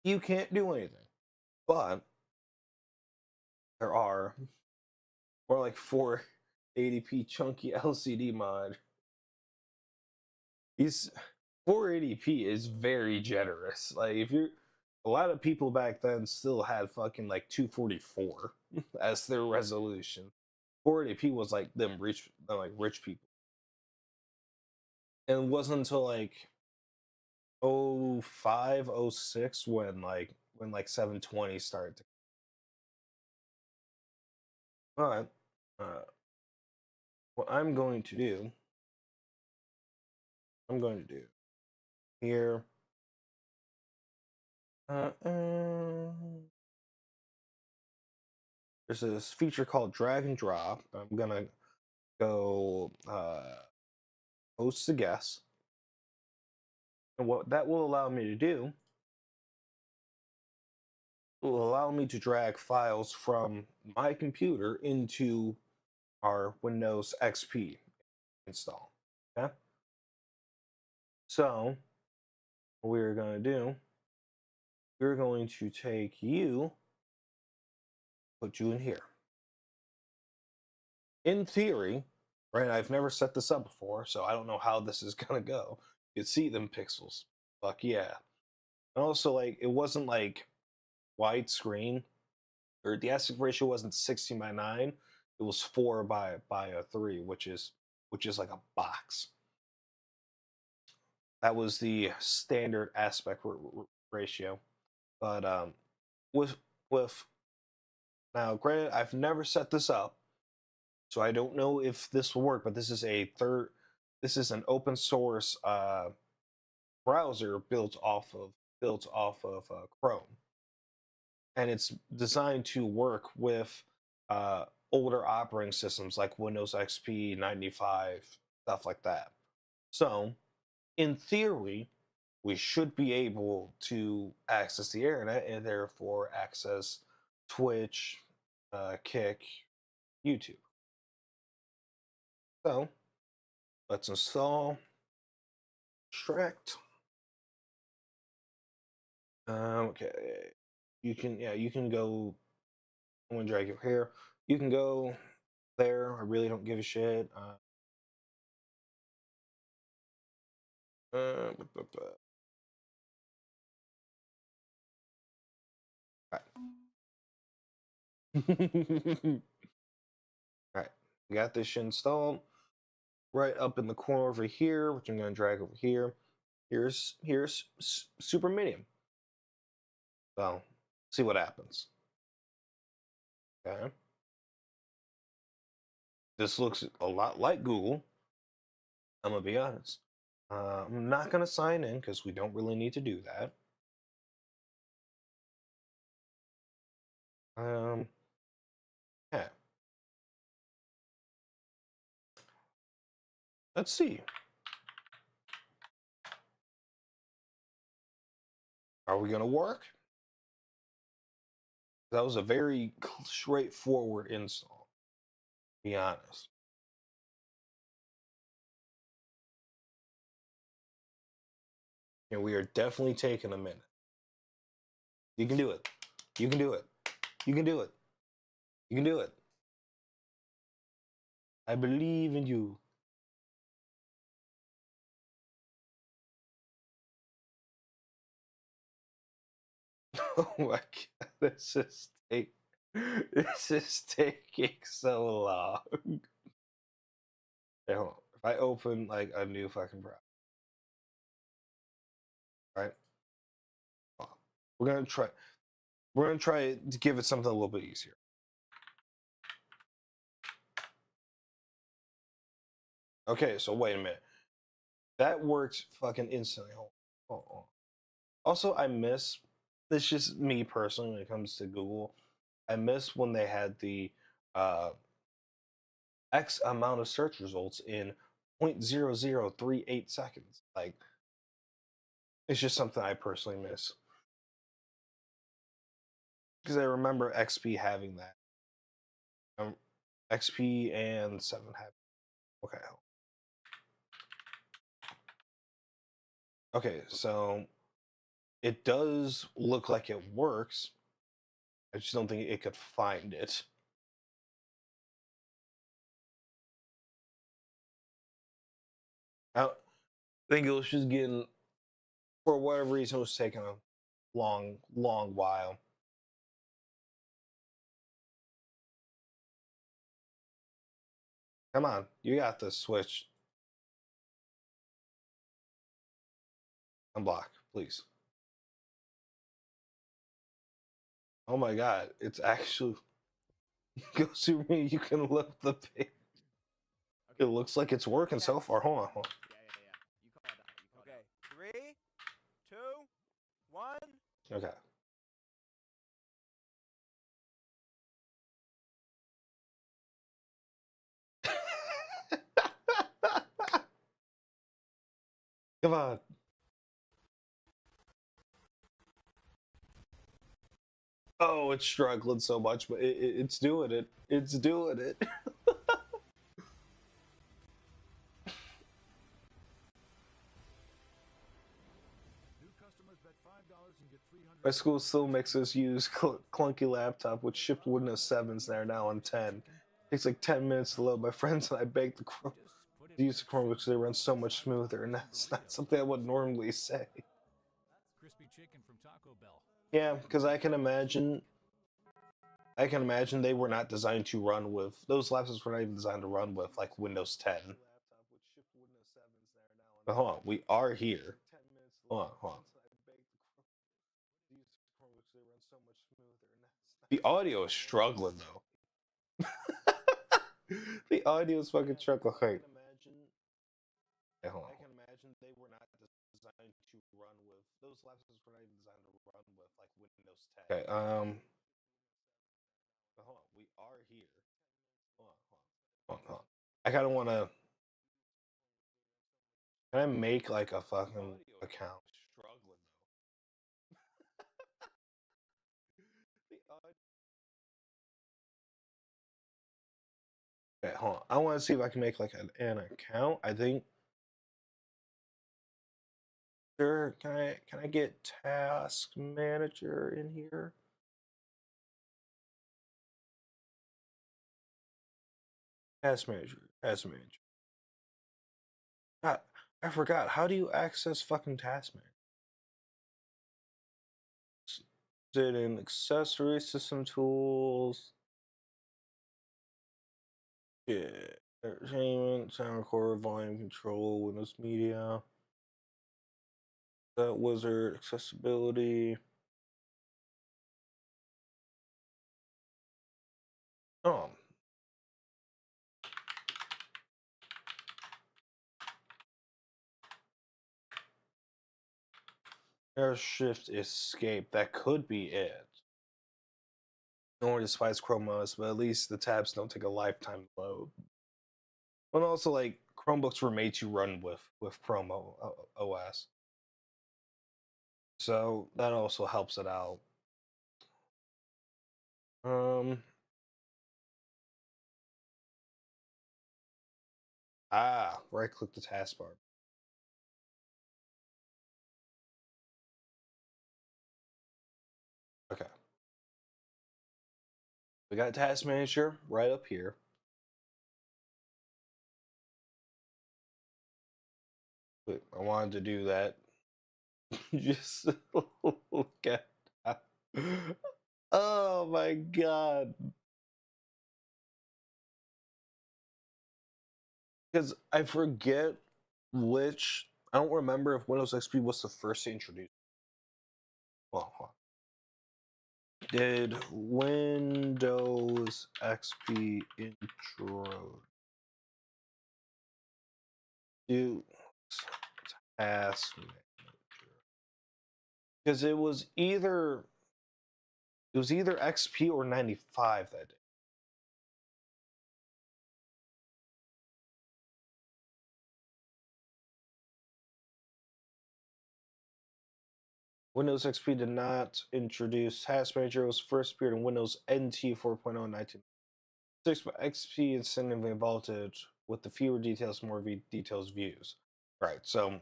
you can't do anything. But there are more like 480p chunky LCD mod. These 480p is very generous. Like if you're a lot of people back then still had fucking like 244 as their resolution. 480p was like rich people. And it wasn't until like 05, 06 when like 720 started to. But what I'm going to do I'm going to do here. There's this feature called drag and drop. I'm gonna go host a guest, and what that will allow me to do will allow me to drag files from my computer into our Windows XP install. Okay. So what we're going to do, we're going to take you, put you in here. In theory, right? I've never set this up before, so I don't know how this is gonna go. You can see them pixels. Fuck yeah. And also, like, it wasn't like widescreen, or the aspect ratio wasn't 16:9. It was 4:3, which is like a box. That was the standard aspect ratio. But with now, granted, I've never set this up, so I don't know if this will work. But this is an open source browser built off of Chrome, and it's designed to work with older operating systems like Windows XP 95, stuff like that. So, in theory, we should be able to access the internet and therefore access Twitch, Kick, YouTube. So, let's install Extract. Okay, you can go. I'm gonna drag you here. You can go there. I really don't give a shit. Right. All right, we got this shit installed. Right up in the corner over here, which I'm gonna drag over here. Here's Super Medium. So, see what happens. Okay. This looks a lot like Google. I'm gonna be honest. I'm not gonna sign in because we don't really need to do that. Yeah. Let's see. Are we gonna work? That was a very straightforward install, to be honest. And we are definitely taking a minute. You can do it. You can do it. You can do it. You can do it. I believe in you. Oh my god, this is taking so long. Hey, hold on. If I open like a new fucking browser, right? Hold on. We're gonna try to give it something a little bit easier. Okay, so wait a minute. That worked fucking instantly. Hold on. Also, I miss, it's just me personally when it comes to Google. I miss when they had the uh, X amount of search results in 0.0038 seconds. Like, it's just something I personally miss. Because I remember XP having that. XP and 7 have. Okay. Okay, so it does look like it works. I just don't think it could find it. I think it was just getting, for whatever reason, it was taking a long while. Come on, you got this. Switch. Unblock, please. Oh my god, it's actually go to me. You can lift the page. It looks like it's working so far. Hold on. Yeah. You call that. Okay. Come on. Oh, it's struggling so much, but it's doing it. It's doing it. My school still makes us use clunky laptop, which shipped Windows 7s there now on 10. Takes like 10 minutes to load. My friends and I beg the Chrome to use the Chrome because they run so much smoother, and that's not something I would normally say. Crispy chicken from Taco Bell. Yeah, because I can imagine they were not designed to run with those laptops were not even designed to run with like Windows 10. But hold on, we are here. Hold on. The audio is struggling though. The audio is fucking struggling. Hey, hold on. I can imagine they were not designed to run with those laptops were not even designed to run with like Windows 10. Okay, but hold on, we are here. Hold on. I kind of want to. Can I make like a fucking account? Struggling though. Okay, hold on. I want to see if I can make like an account. I think. Sure. Can I get Task Manager in here? Task Manager. Task Manager. God, I forgot. How do you access fucking Task Manager? Is it in accessory system tools? Yeah. Entertainment, sound recorder, volume control, Windows Media. That wizard, accessibility. Oh. Air shift escape. That could be it. No one despises Chrome OS, but at least the tabs don't take a lifetime to load. And also, like Chromebooks were made to run with Chrome OS, so that also helps it out. Right click the taskbar. Okay. We got Task Manager right up here. Wait, I wanted to do that. Just look at that. Oh my god. Because I forget which. I don't remember if Windows XP was the first to introduce. Well, hold on. Did Windows XP intro do Task Manager? Because it was either XP or 95 that day. Windows XP did not introduce Task Manager. It was first appeared in Windows NT 4.0 in 1996, but XP incidentally evolved it with the fewer details, more details views. Right, so.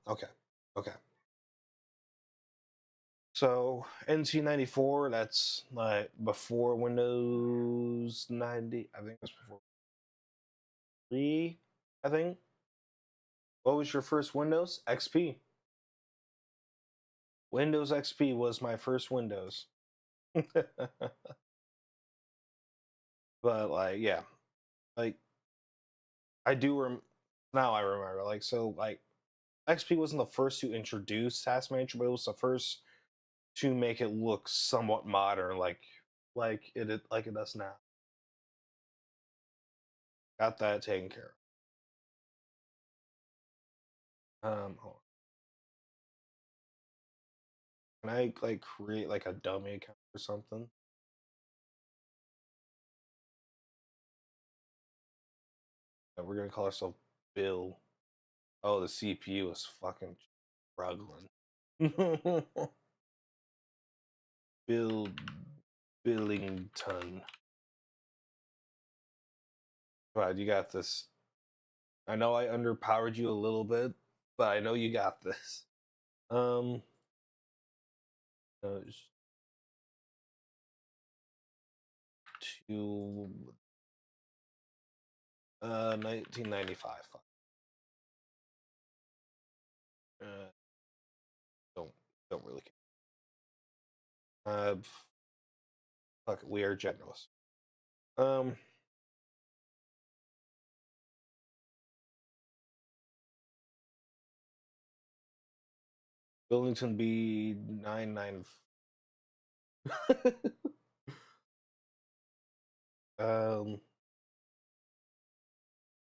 Okay. So NT94, that's like before Windows 90. I think that's before 3. I think. What was your first Windows? XP. Windows XP was my first Windows. But like, yeah, like I do now I remember like so like XP wasn't the first to introduce Task Manager, but it was the first to make it look somewhat modern, like it does now. Got that taken care of. Hold on. Can I like create like a dummy account or something? We're gonna call ourselves Bill. Oh, the CPU is fucking struggling. Bill Billington. Wow, you got this. I know I underpowered you a little bit, but I know you got this. Um, just to 1995. Fuck. Uh, don't don't really care. Fuck it, we are generous. Um, Billington B99. um.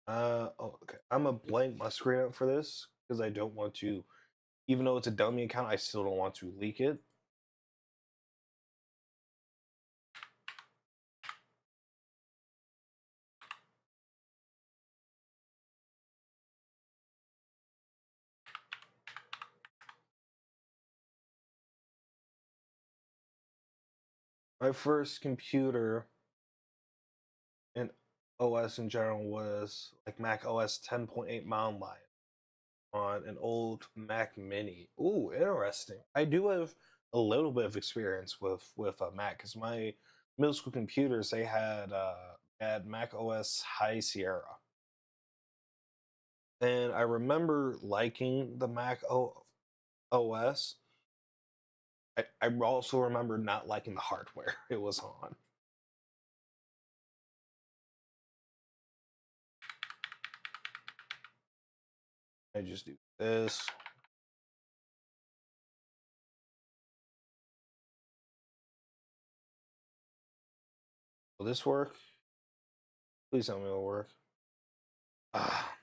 Oh, okay. I'm gonna blank my screen out for this because I don't want to, even though it's a dummy account, I still don't want to leak it. My first computer and OS in general was like Mac OS 10.8 Mountain Lion on an old Mac Mini. Ooh, interesting. I do have a little bit of experience with a Mac because my middle school computers they had Mac OS High Sierra, and I remember liking the OS. I also remember not liking the hardware it was on. I just do this. Will this work? Please tell me it'll work. Ah.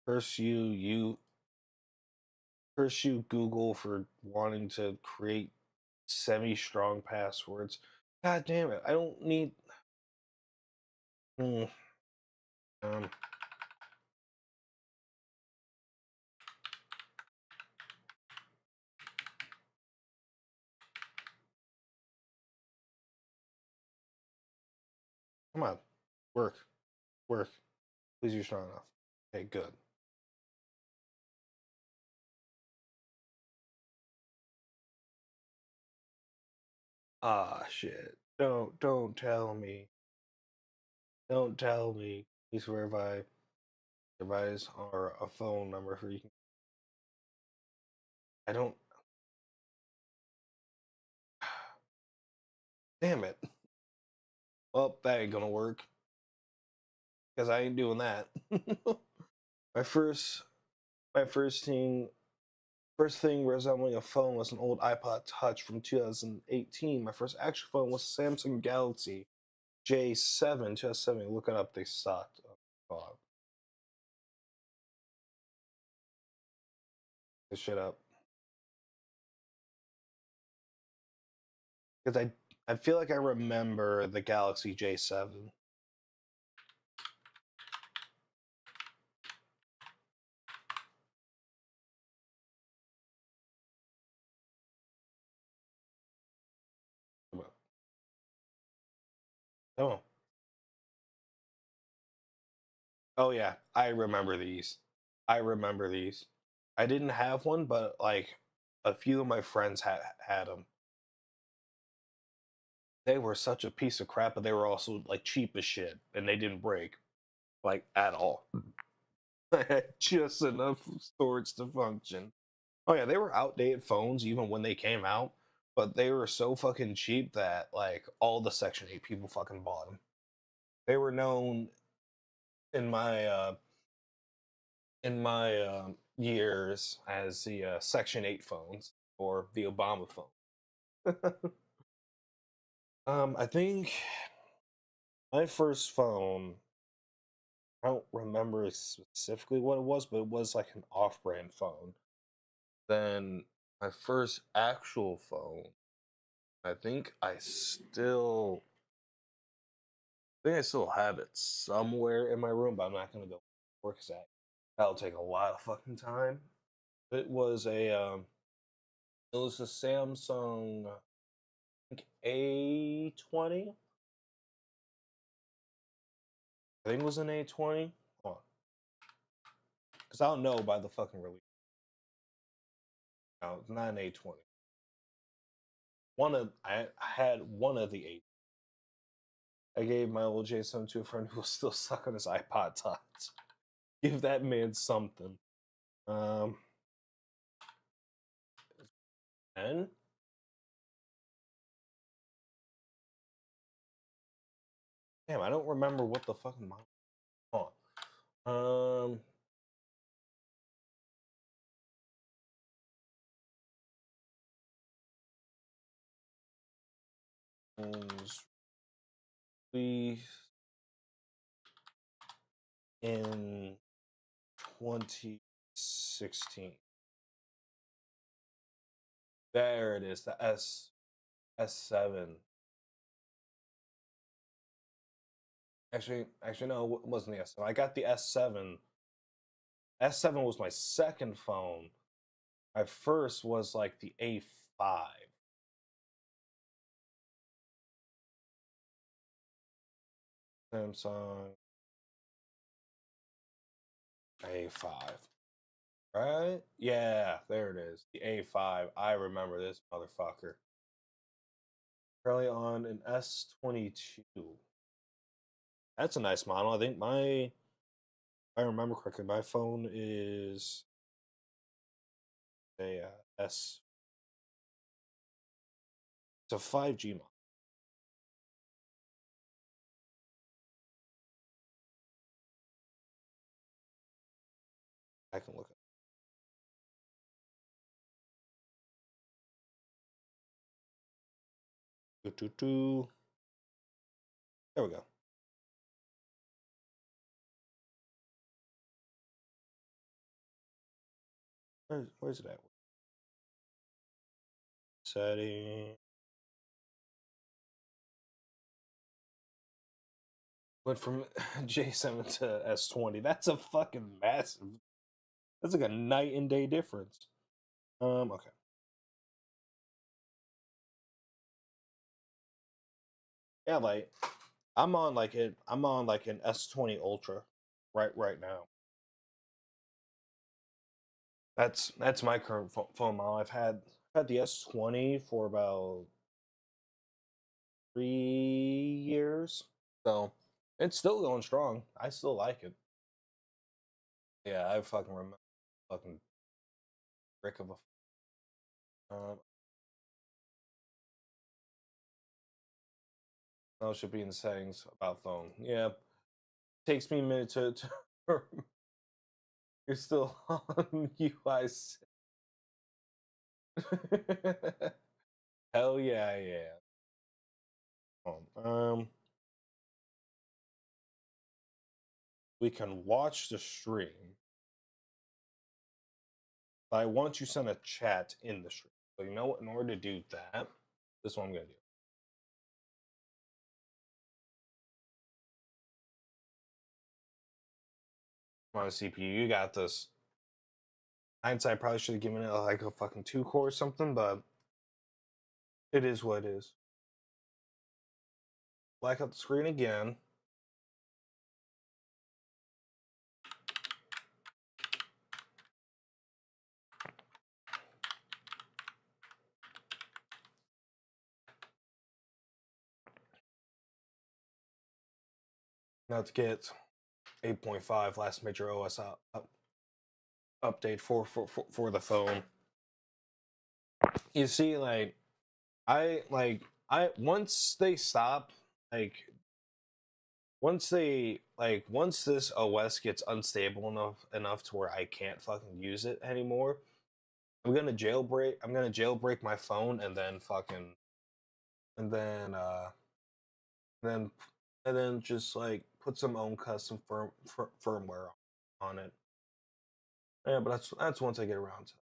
Curse curse you Google for wanting to create semi-strong passwords. God damn it! I don't need. Hmm, um, come on, work. Please, you're strong enough. Okay, good. Ah, shit. Don't tell me. Don't tell me. Please verify device or a phone number for you can. I don't. Damn it. Well, that ain't gonna work because I ain't doing that. my first, my first thing resembling a phone was an old iPod Touch from 2018. My first actual phone was Samsung Galaxy J7 2007. Look it up. They sucked. Oh, God. This shit up because I feel like I remember the Galaxy J7. Oh. Oh yeah, I remember these. I remember these. I didn't have one, but like a few of my friends had them. They were such a piece of crap, but they were also like cheap as shit, and they didn't break like at all. I had just enough storage to function. Oh yeah, they were outdated phones even when they came out, but they were so fucking cheap that like all the Section 8 people fucking bought them. They were known in my years as the Section 8 phones or the Obama phone. I think my first phone, I don't remember specifically what it was, but it was like an off-brand phone. Then my first actual phone, I think I still have it somewhere in my room, but I'm not gonna go work that. That'll take a lot of fucking time. It was a Samsung, I think A20. I think it was an A20. Hold on, because I don't know by the fucking release. No, it's not an A20. I had one of the eight. I gave my old J7 to a friend who was still stuck on his iPod Touch. Give that man something. Um, and damn, I don't remember what the fucking model. Hold on. Was released in 2016. There it is, the S7. Actually, no, it wasn't the S7. I got the S7. S7 was my second phone. My first was like the A5. Samsung A5. Right? Yeah, there it is. The A5. I remember this motherfucker. Currently on an S22. That's a nice model. I think if I remember correctly, my phone is a S. It's a 5G model. I can look at. There we go. Where's it at? Setting. Went from J7 to S20. That's a fucking massive. That's like a night and day difference. Okay. Yeah, like I'm on like an S20 Ultra right now. That's my current phone model. I've had the S20 for about 3 years, so it's still going strong. I still like it. Yeah, I fucking remember fucking brick of a. Oh, should be in settings about phone. Yeah, takes me a minute to you're still on UI. Hell yeah, yeah. We can watch the stream. But I want you to send a chat in the stream. So you know what? In order to do that, this is what I'm gonna do. Come on, CPU, you got this. Hindsight, probably should have given it like a fucking 2-core or something, but it is what it is. Black out the screen again. Now to get 8.5 last major OS update for the phone. You see, like I once they stop like once this OS gets unstable enough to where I can't fucking use it anymore, I'm gonna jailbreak my phone and then fucking and then and then just like put some own custom firmware on it. Yeah, but that's once I get around to it.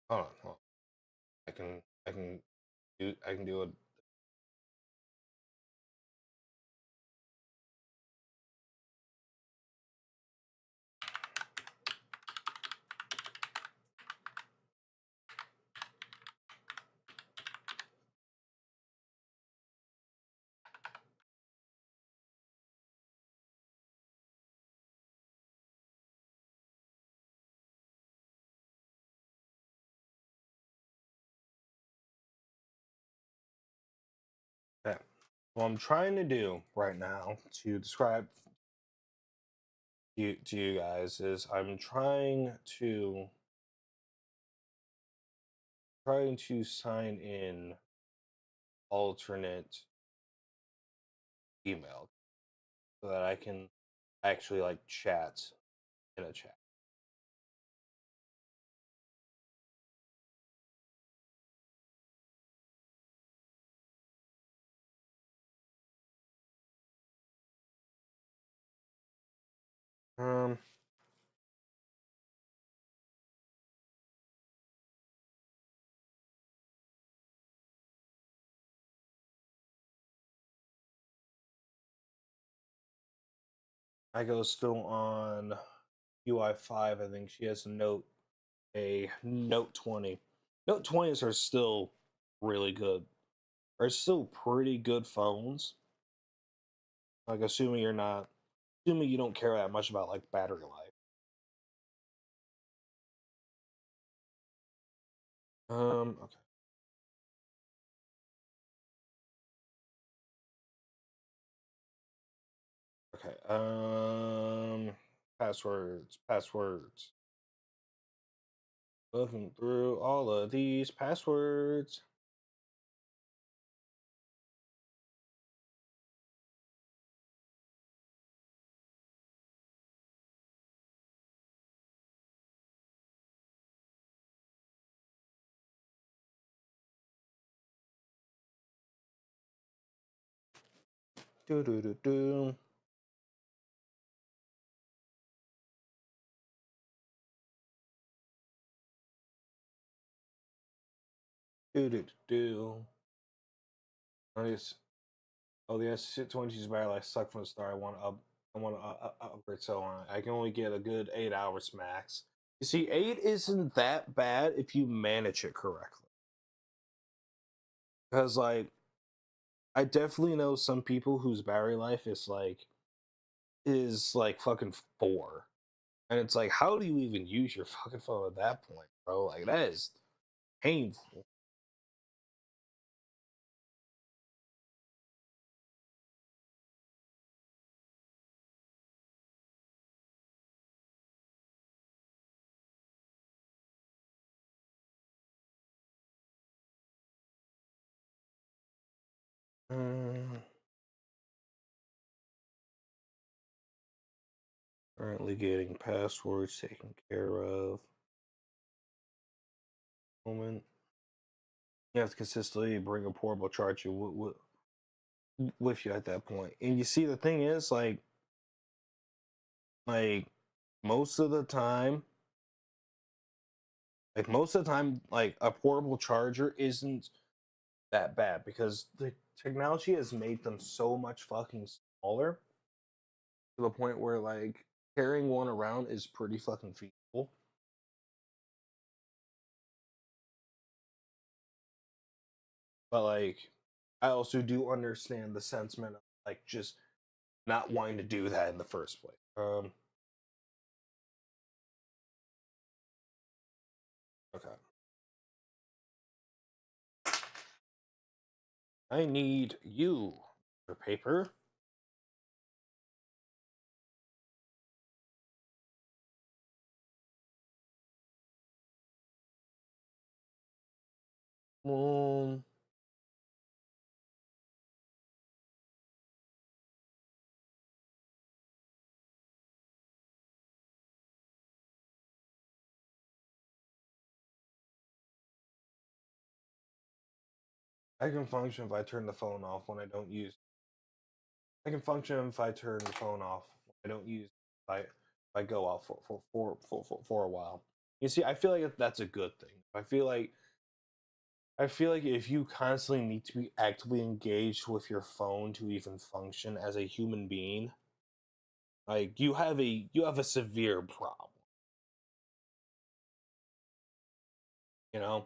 Hold on. Hold on. I can do it. Okay. What I'm trying to do right now to describe to you guys is I'm trying to sign in alternate email so that I can actually like chat in a chat. Um I go still on UI5. I think she has a Note 20. Note 20s are still really good. Are still pretty good phones. Like assuming you don't care that much about like battery life. Okay. Okay. Passwords. Looking through all of these passwords. Do do do do. Do do do. Nice. Oh, the S22's battery life sucked from the start. I want to upgrade so on. I can only get a good 8 hours max. You see, 8 isn't that bad if you manage it correctly. Because like I definitely know some people whose battery life is like fucking 4. And it's like, how do you even use your fucking phone at that point, bro? Like that is painful. Um, Currently getting passwords taken care of. Moment. You have to consistently bring a portable charger with you at that point. And you see, the thing is, like most of the time, like a portable charger isn't that bad because the technology has made them so much fucking smaller to the point where like carrying one around is pretty fucking feasible. But like I also do understand the sentiment of like just not wanting to do that in the first place. Okay. I need you for paper. Um, I can function if I turn the phone off when I don't use. I can function if I turn the phone off when I don't use. If I go off for a while. You see, I feel like that's a good thing. I feel like if you constantly need to be actively engaged with your phone to even function as a human being, like you have a severe problem. You know,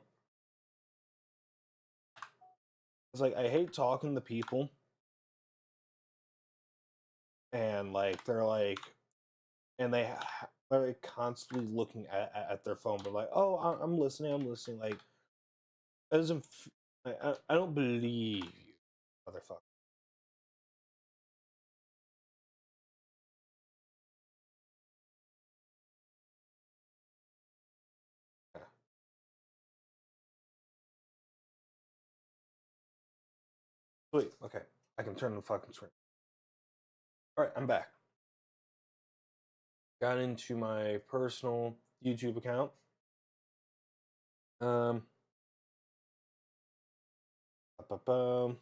it's like I hate talking to people, and like they're like constantly looking at their phone, but like, oh, I'm listening, I'm listening. Like, that doesn't. I don't believe you, motherfucker. Yeah. Sweet. Okay, I can turn the fucking screen. All right, I'm back. Got into my personal YouTube account. Um. Ba-ba-bum.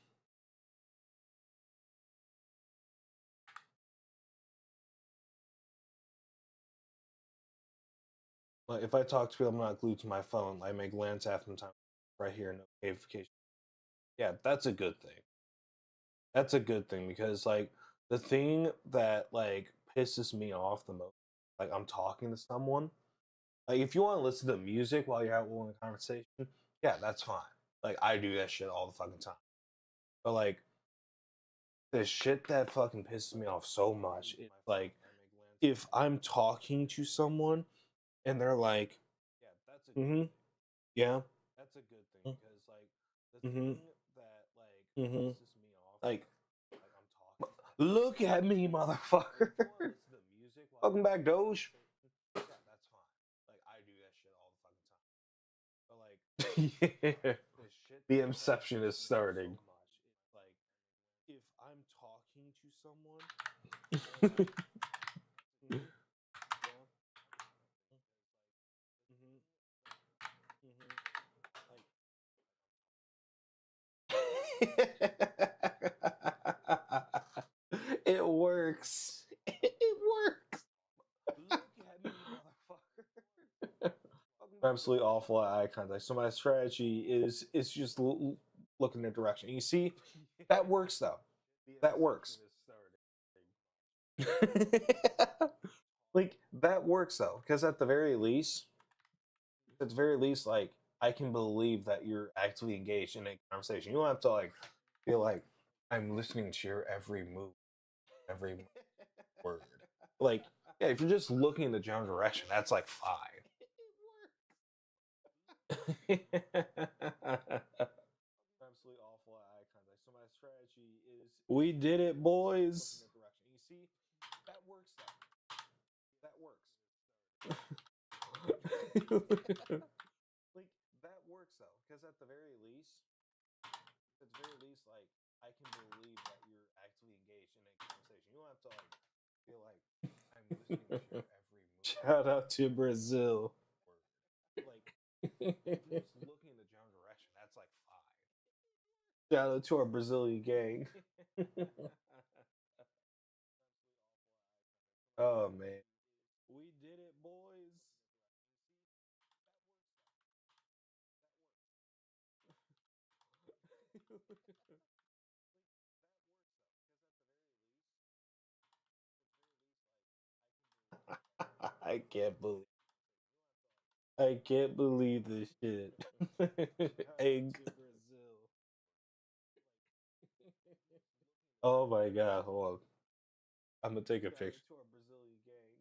Like if I talk to people, I'm not glued to my phone. I may glance half the time right here, notification. Yeah, that's a good thing. That's a good thing because like the thing that like pisses me off the most, like I'm talking to someone. Like if you want to listen to music while you're having a conversation, yeah, that's fine. Like I do that shit all the fucking time. But like the shit that fucking pisses me off so much is like if I'm talking to someone and they're like, mm-hmm, yeah, mm-hmm, mm-hmm, like, look at me, motherfucker. Welcome back, Doge. Yeah. The inception is starting. If I'm talking to someone, it works. It works. Look at me, motherfucker. Absolutely awful at eye contact. So my strategy is just looking in a direction. You see, that works though. That works. Like that works though, because at the very least, like I can believe that you're actively engaged in a conversation. You don't have to like feel like I'm listening to your every move, every word. Like, yeah, if you're just looking in the general direction, that's like fine. Absolutely awful at eye contact. So my strategy is we did it, boys. You see, that works though. That works. Like that works though, because at the very least, like I can believe that you're actively engaged in a conversation. You don't have to like feel like I'm listening to your every move. Shout out to Brazil. Like if you're just looking in the general direction, that's like fine. Shout out to our Brazilian gang. Oh man. We did it, boys. I can't believe this shit. Egg. Oh my god, hold on. I'm gonna take a picture. To our Brazilian gang.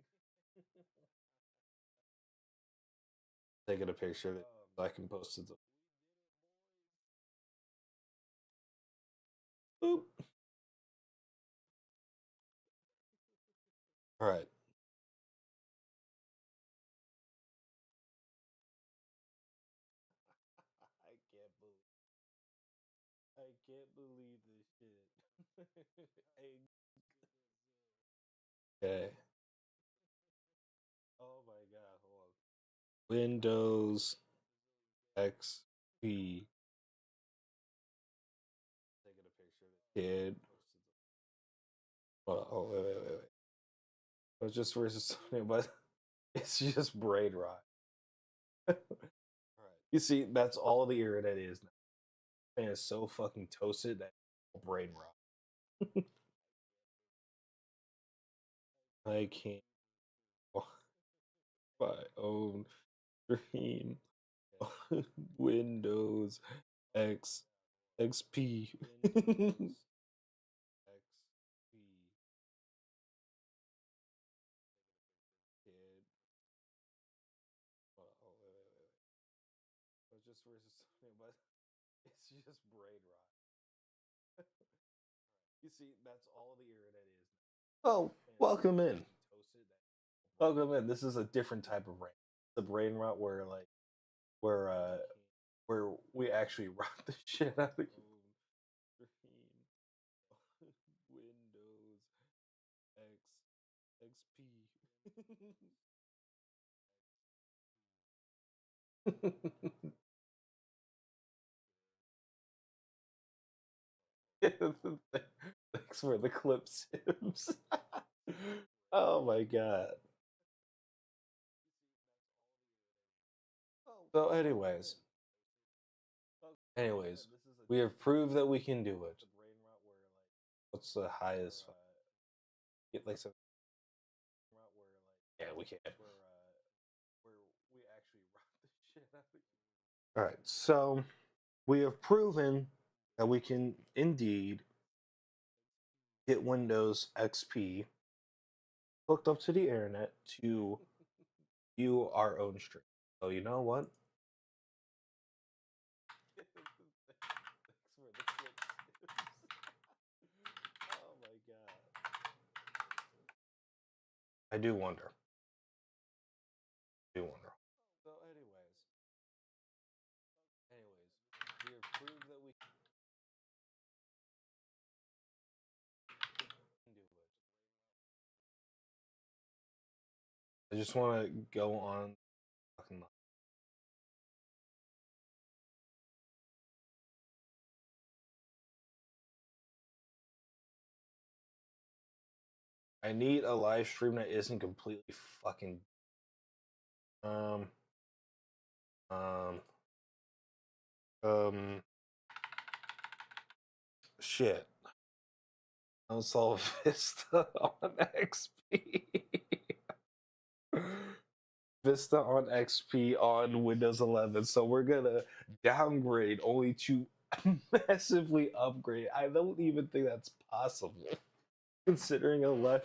Taking a picture of it so I can post it. Boop. All right. I can't believe this shit. Okay. Oh my god, hold on. Windows XP. Taking a picture of the kid. Oh, wait. It was just versus Sony, but it's just brain rot. All right. You see, that's all the internet is now. Man is so fucking toasted that brain rot. I can't my own dream. Windows X XP. XP. Kid. Oh, wait. It was just versus Sony, but it's just brain rot. You see, that's all the internet is now. Oh, welcome in. Welcome in. This is a different type of brain. The brain rot where where we actually rock the shit out of Windows X XP. Thanks for the clip, Sims. Oh my god. So, anyways, we have proved that we can do it. What's the highest? Get like some. Yeah, we can. Where we actually rock the shit out of. All right, so we have proven that we can indeed get Windows XP hooked up to the internet to view our own stream. So you know what? Oh my god. I do wonder. So, we have proved that we can do it. I just want to go on fucking. I need a live stream that isn't completely fucking um um um shit. Uninstall Vista on XP. Vista on XP on Windows 11. So we're gonna downgrade only to massively upgrade. I don't even think that's possible, considering 11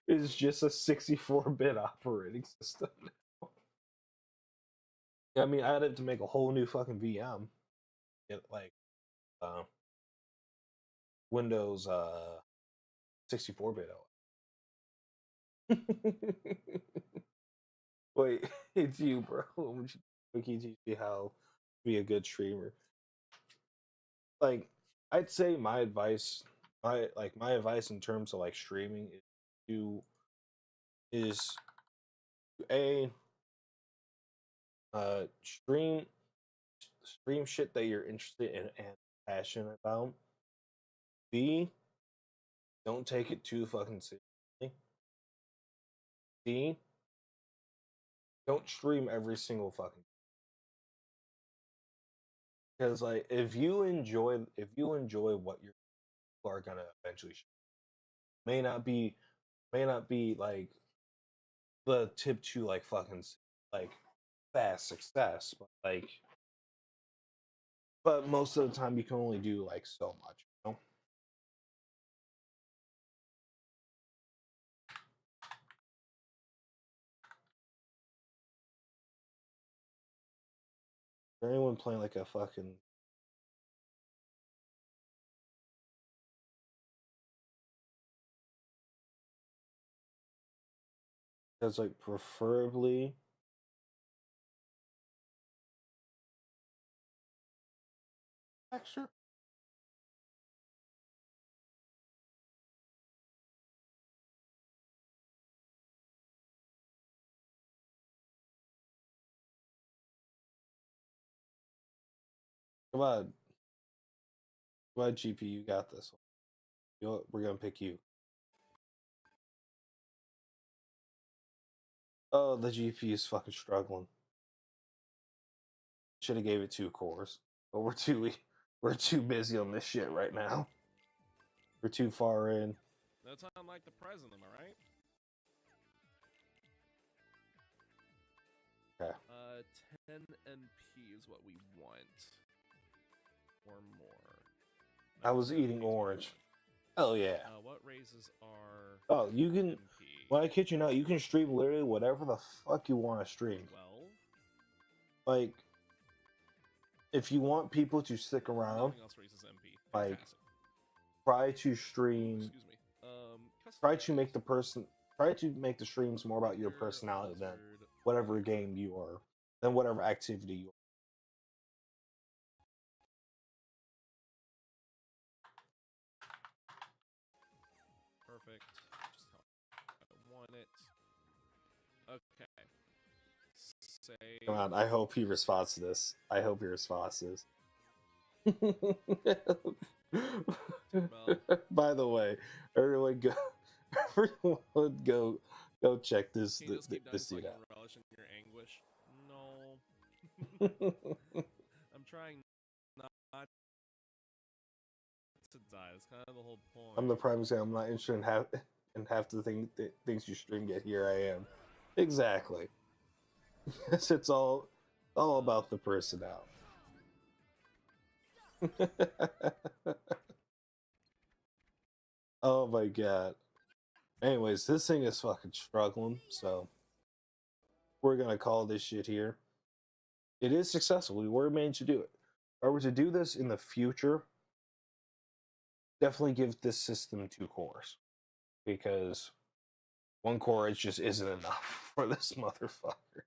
is just a 64-bit operating system. I mean, I'd have to make a whole new fucking VM. Get like uh, Windows 64-bit Wait, it's you, bro. Would you teach me how to be a good streamer? Like, I'd say my advice, my advice in terms of like streaming is to stream shit that you're interested in and passionate about. B, don't take it too fucking seriously. C, don't stream every single fucking, because like if you enjoy what you are gonna eventually show, may not be like the tip to like fucking like fast success, but most of the time you can only do like so much, you know? there anyone playing like a fucking? That's like preferably. Extra. Come on. Come on, GP, you got this one. You know what? We're gonna pick you. Oh, the GP is fucking struggling. Should have gave it 2 cores, but we're too busy on this shit right now. We're too far in. No time like the present, am I right? Okay. 10 MP is what we want. Or more. I was eating orange. Oh yeah. What raises our Oh, you can. MP? Well, I kid you not, you can stream literally whatever the fuck you want to stream. 12? Like, if you want people to stick around, Nothing else raises MP. like, Fantastic. try to stream. Excuse me. Try to make the person. Try to make the streams more about your personality than whatever game you are, than whatever activity you are. Perfect. Just how I want it. Okay. Say. Come on, I hope he responds to this. I hope he responds to this. By the way, everyone go check this Can you just keep this done dude so I out. can relish in your anguish? No. I'm trying not to die. That's kind of the whole point. I'm the prime example. I'm not interested in half the things you stream. Yet here I am. Exactly. Yes, it's all about the personality. Oh my god. Anyways, this thing is fucking struggling, so we're gonna call this shit here. It is successful. We were made to do it. If I were to do this in the future, definitely give this system 2 cores, because 1 core just isn't enough for this motherfucker.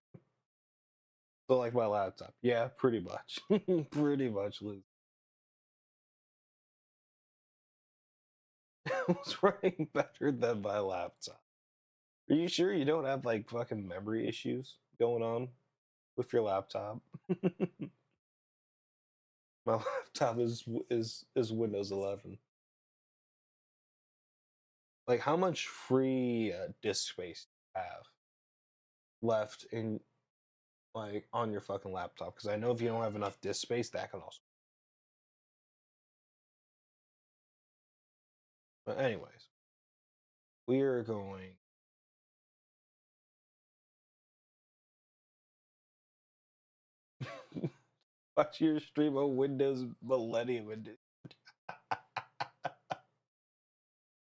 So like my laptop, yeah, pretty much, pretty much. It was running better than my laptop. Are you sure you don't have like fucking memory issues going on with your laptop? My laptop is Windows 11. Like, how much free disk space do you have left in like on your fucking laptop? Because I know if you don't have enough disk space, that can also. But anyways, we are going. Watch your stream on Windows Millennium Edition.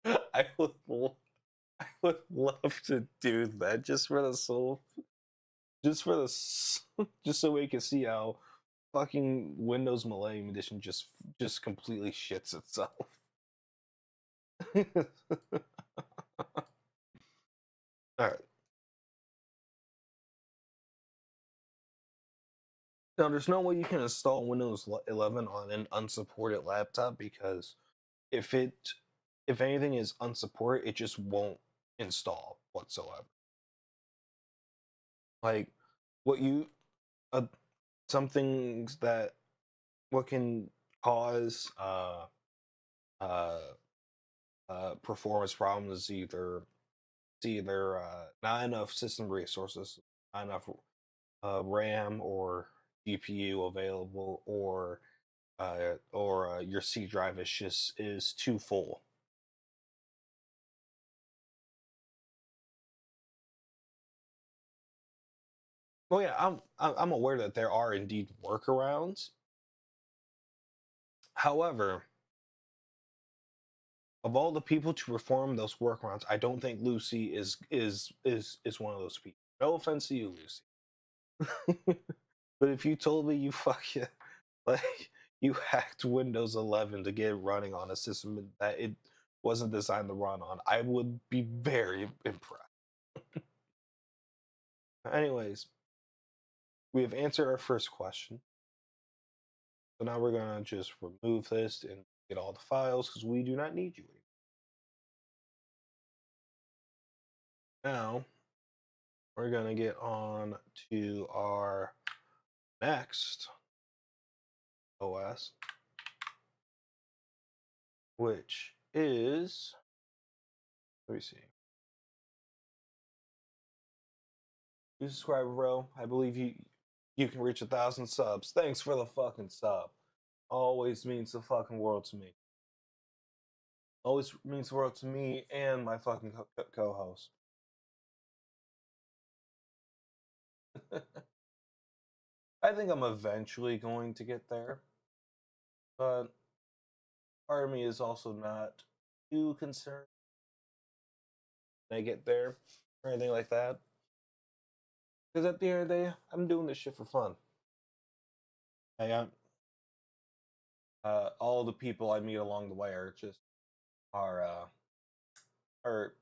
I would love to do that just for the soul, just so we can see how fucking Windows Millennium Edition just completely shits itself. All right. Now, there's no way you can install Windows 11 on an unsupported laptop, because if anything is unsupported, it just won't install whatsoever. Like, some things that what can cause performance problems is either not enough system resources, not enough RAM or GPU available, or your C drive is too full. Well, yeah, I'm aware that there are indeed workarounds. However, of all the people to perform those workarounds, I don't think Lucy is one of those people. No offense to you, Lucy. But if you told me you fucking like you hacked Windows 11 to get it running on a system that it wasn't designed to run on, I would be very impressed. Anyways, we have answered our first question. So now we're gonna just remove this and get all the files because we do not need you anymore. Now we're gonna get on to our next OS, which is, let me see. You subscribe, bro. I believe you can reach 1,000 subs. Thanks for the fucking sub. Always means the fucking world to me. Always means the world to me and my fucking co-host. I think I'm eventually going to get there, but part of me is also not too concerned when I get there or anything like that. Because at the end of the day, I'm doing this shit for fun. I am. All the people I meet along the way are just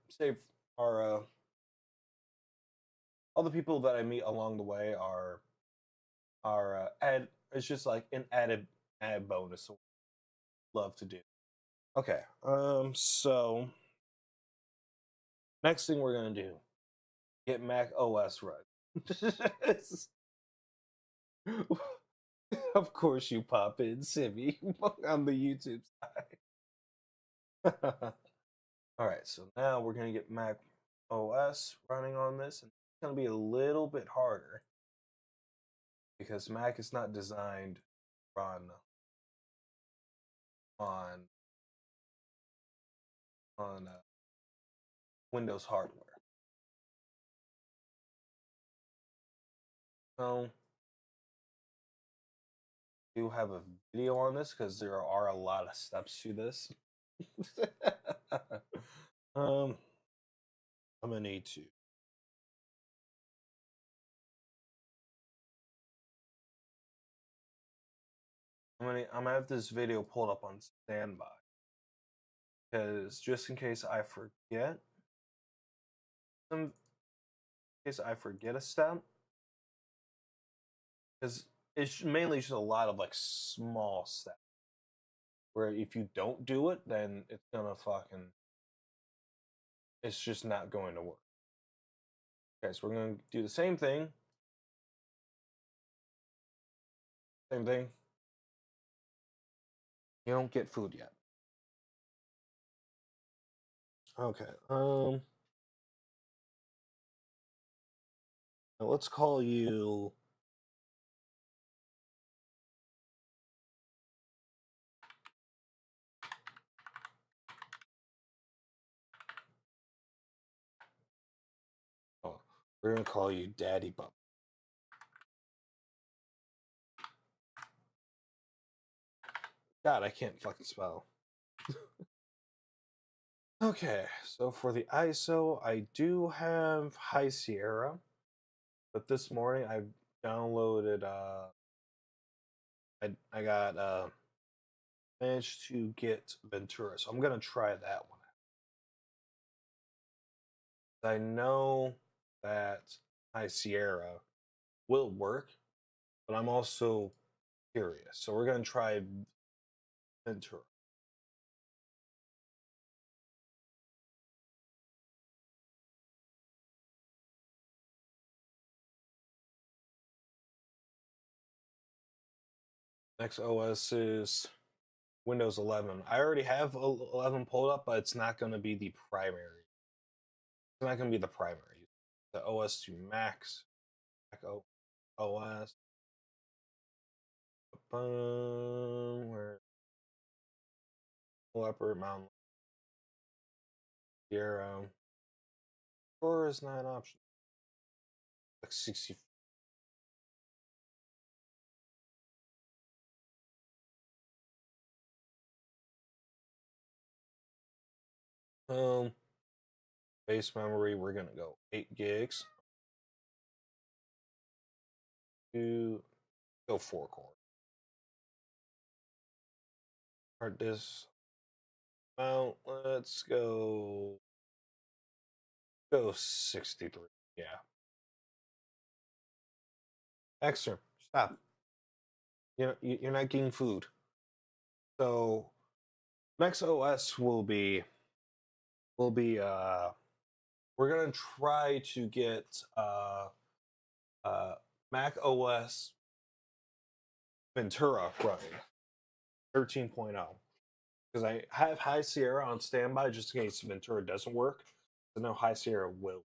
say are all the people that I meet along the way are add. It's just like an added bonus. So love to do. Okay. So next thing we're gonna do, get Mac OS right. Of course you pop in, Simmy, on the YouTube side. All right, so now we're gonna get Mac OS running on this, and it's gonna be a little bit harder because Mac is not designed to run on Windows hardware. So do have a video on this because there are a lot of steps to this. I'm gonna need to. I'm gonna have this video pulled up on standby because just in case I forget a step, because it's mainly just a lot of like small steps where if you don't do it, then it's just not going to work. Okay, so we're gonna do the same thing. Same thing. You don't get food yet. Okay. Now let's call you. Oh, we're gonna call you Daddy Bub. God, I can't fucking spell. Okay, so for the ISO, I do have High Sierra, but this morning I downloaded. I got managed to get Ventura, so I'm gonna try that one out. I know that High Sierra will work, but I'm also curious, so we're gonna try Ventura. Next OS is Windows 11. I already have 11 pulled up, but it's not going to be the primary. It's not going to be the primary. The OS to Max, Mac OS. Where Leopard, Mountain, Sierra. Or is not an option. Like 60. Base memory, we're gonna go 8 gigs. 2 Go 4 core. Hard disk. Well, let's go 63. Yeah. Extra. Stop. You're not getting food. So next OS will be we're gonna try to get uh Mac OS Ventura running 13.0 because I have High Sierra on standby just in case Ventura doesn't work. So no, High Sierra will.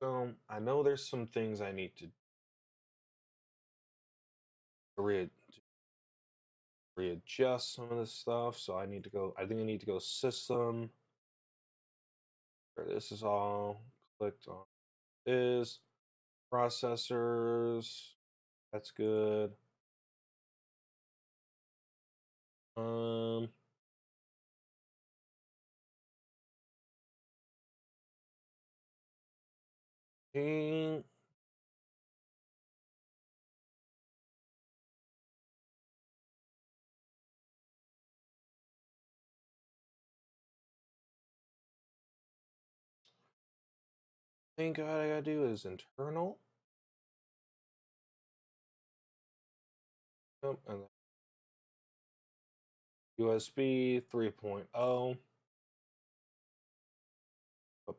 So I know there's some things I need to re- readjust some of this stuff. So I need to go. I think I need to go system. Where this is all clicked on is processors. That's good. Um, think think what I gotta do is internal. And then USB 3.0.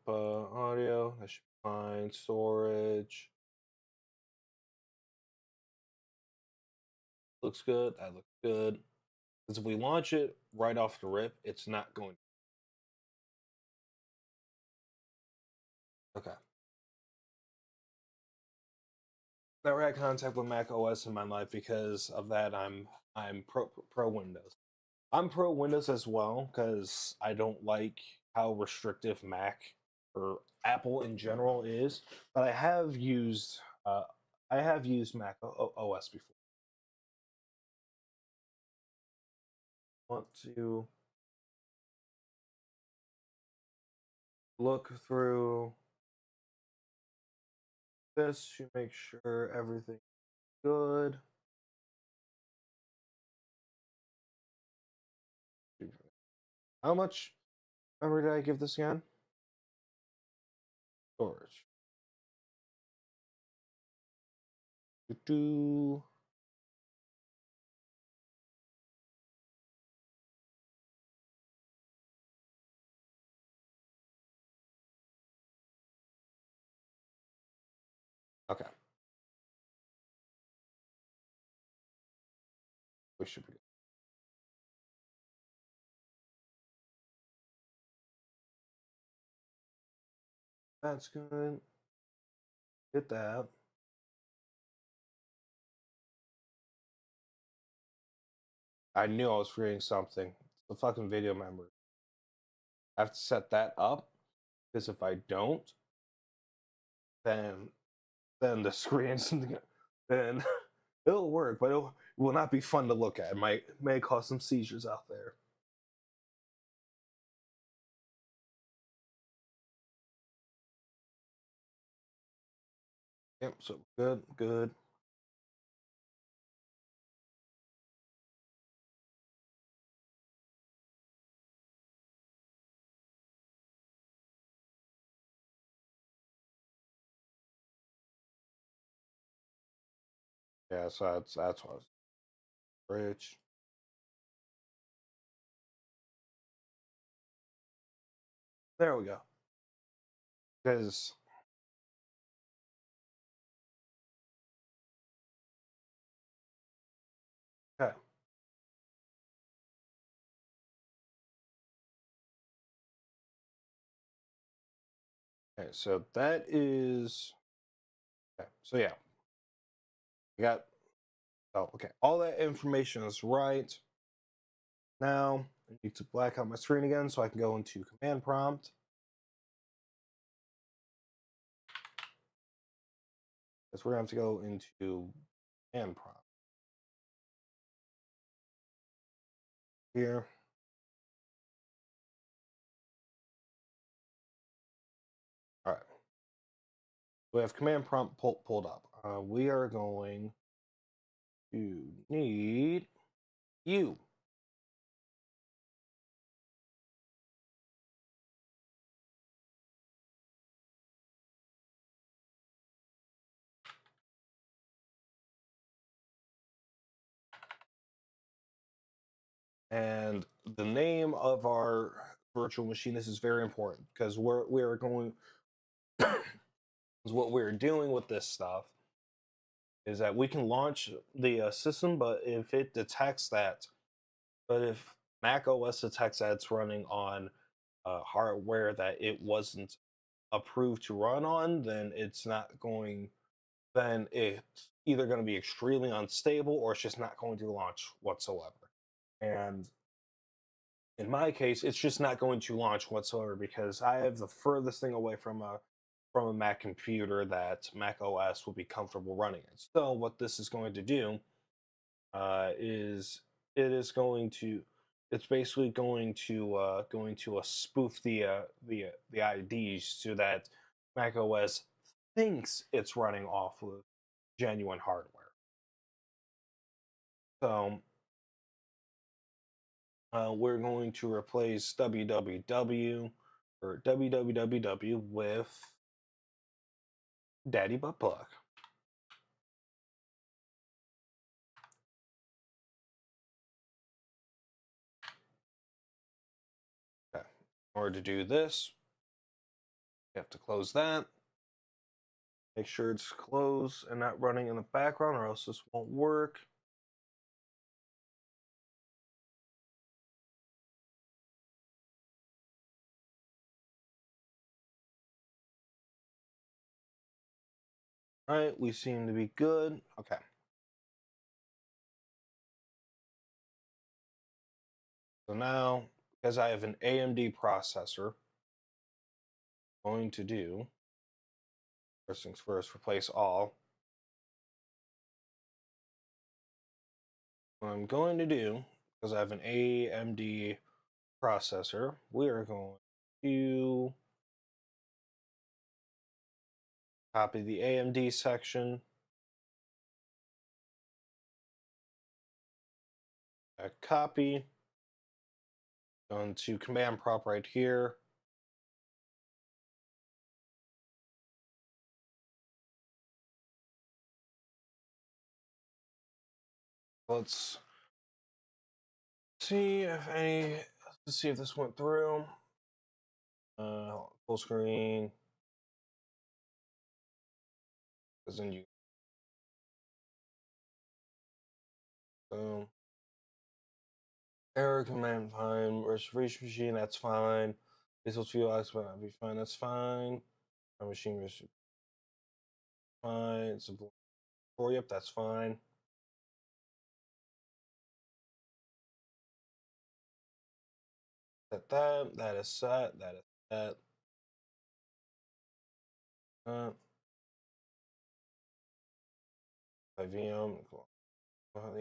Audio, that should be fine. Storage. Looks good. That looks good. Because if we launch it right off the rip, it's not going. Okay. Never had contact with Mac OS in my life because of that. I'm pro Windows. I'm pro Windows as well because I don't like how restrictive Mac or Apple in general is. But I have used Mac OS before. Want to look through this to make sure everything's good. How much memory did I give this again? Storage. Do. Okay. We should be good. That's good. Get that. I knew I was creating something. The fucking video memory. I have to set that up because if I don't, then the screen's then it'll work, but it will not be fun to look at. It may cause some seizures out there. Yep. So good, good. Yeah. So that's what. Rich. There we go. Because okay. Okay, so that is okay. So yeah, I got okay. All that information is right. Now I need to black out my screen again so I can go into command prompt. Because we're going to have to go into command prompt here. All right. We have command prompt pulled up. We are going to need you. And the name of our virtual machine, this is very important because we're going what we're doing with this stuff is that we can launch the system, but if it detects that, but if Mac OS detects that it's running on hardware that it wasn't approved to run on, then it's not going, then it's either going to be extremely unstable or it's just not going to launch whatsoever. And in my case, it's just not going to launch whatsoever because I have the furthest thing away from a Mac computer that Mac OS will be comfortable running in. So what this is going to do is it's basically going to spoof the IDs so that Mac OS thinks it's running off of genuine hardware. So we're going to replace www or www with Daddy Butt Plug. Okay. In order to do this, you have to close that. Make sure it's closed and not running in the background, or else this won't work. All right, we seem to be good. Okay. So now, because I have an AMD processor, I'm going to do, first things first, replace all. What I'm going to do, because I have an AMD processor, we are going to copy the AMD section, copy, going to command prompt right here. Let's see if let's see if this went through. Full screen. Because then you error command fine, reservation machine, that's fine. Visual fuel expert, that'd be fine, that's fine. My machine is fine. It's a yep, that's fine. Set that is set, that is set. By VM,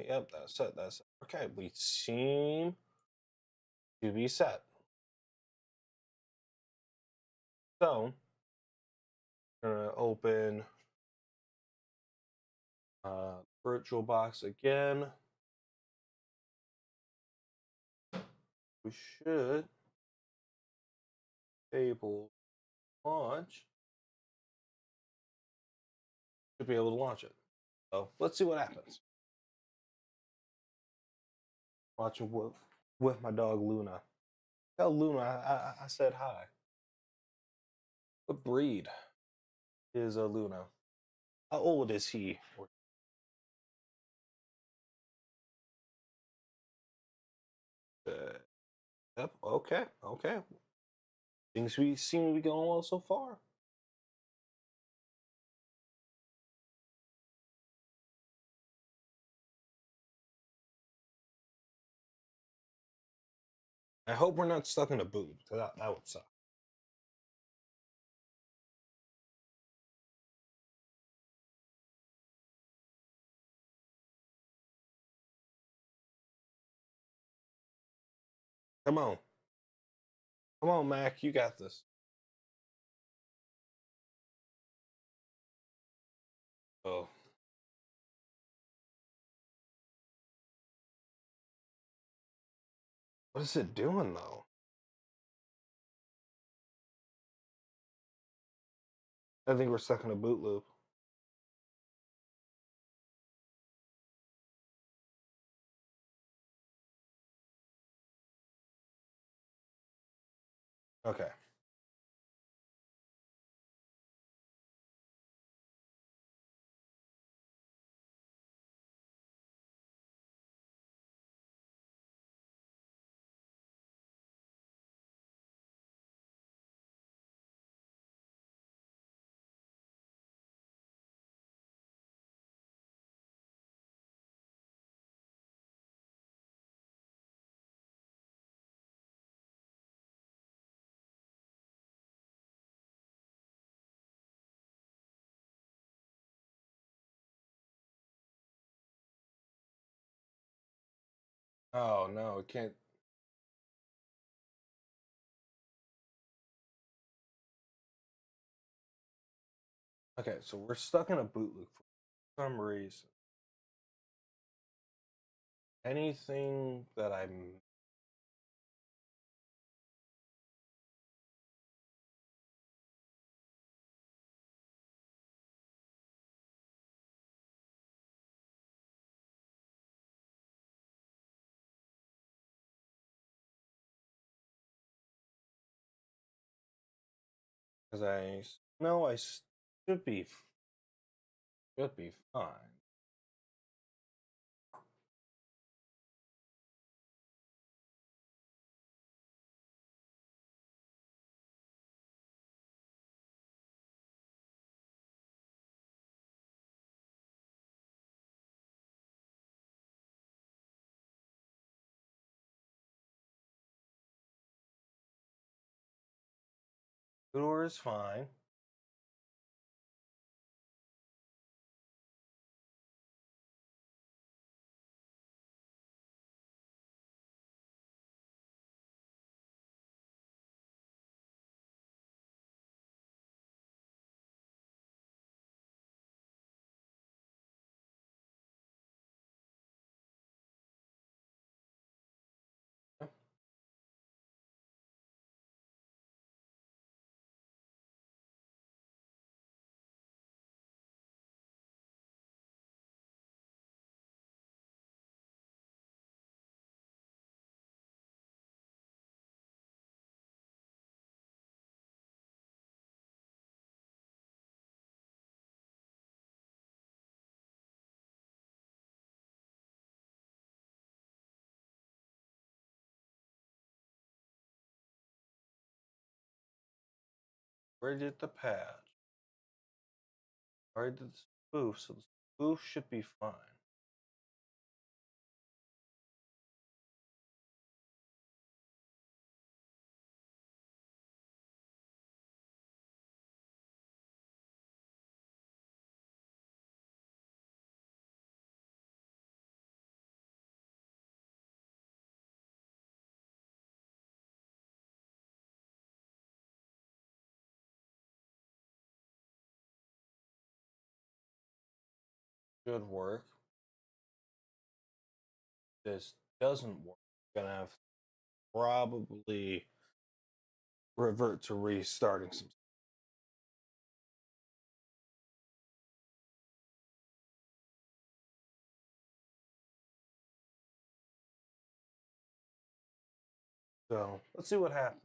yep, that's set, that's set. Okay, we seem to be set. So, I'm gonna open VirtualBox again. We should be able to launch. Should be able to launch it. So let's see what happens. Watching with my dog Luna. Tell Luna I said hi. What breed is Luna? How old is he? Yep. Okay. Okay. Things we seem to be going well so far. I hope we're not stuck in a boot. That would suck. Come on. Come on, Mac. You got this. Oh. What is it doing though? I think we're stuck in a boot loop. Okay. Oh no, it can't. Okay, so we're stuck in a boot loop for some reason. Anything that I'm. Because I know I should be fine. Door is fine. Where did the patch? Where did the spoof? So the spoof should be fine. Should work. This doesn't work. Gonna have to probably revert to restarting some. So let's see what happens.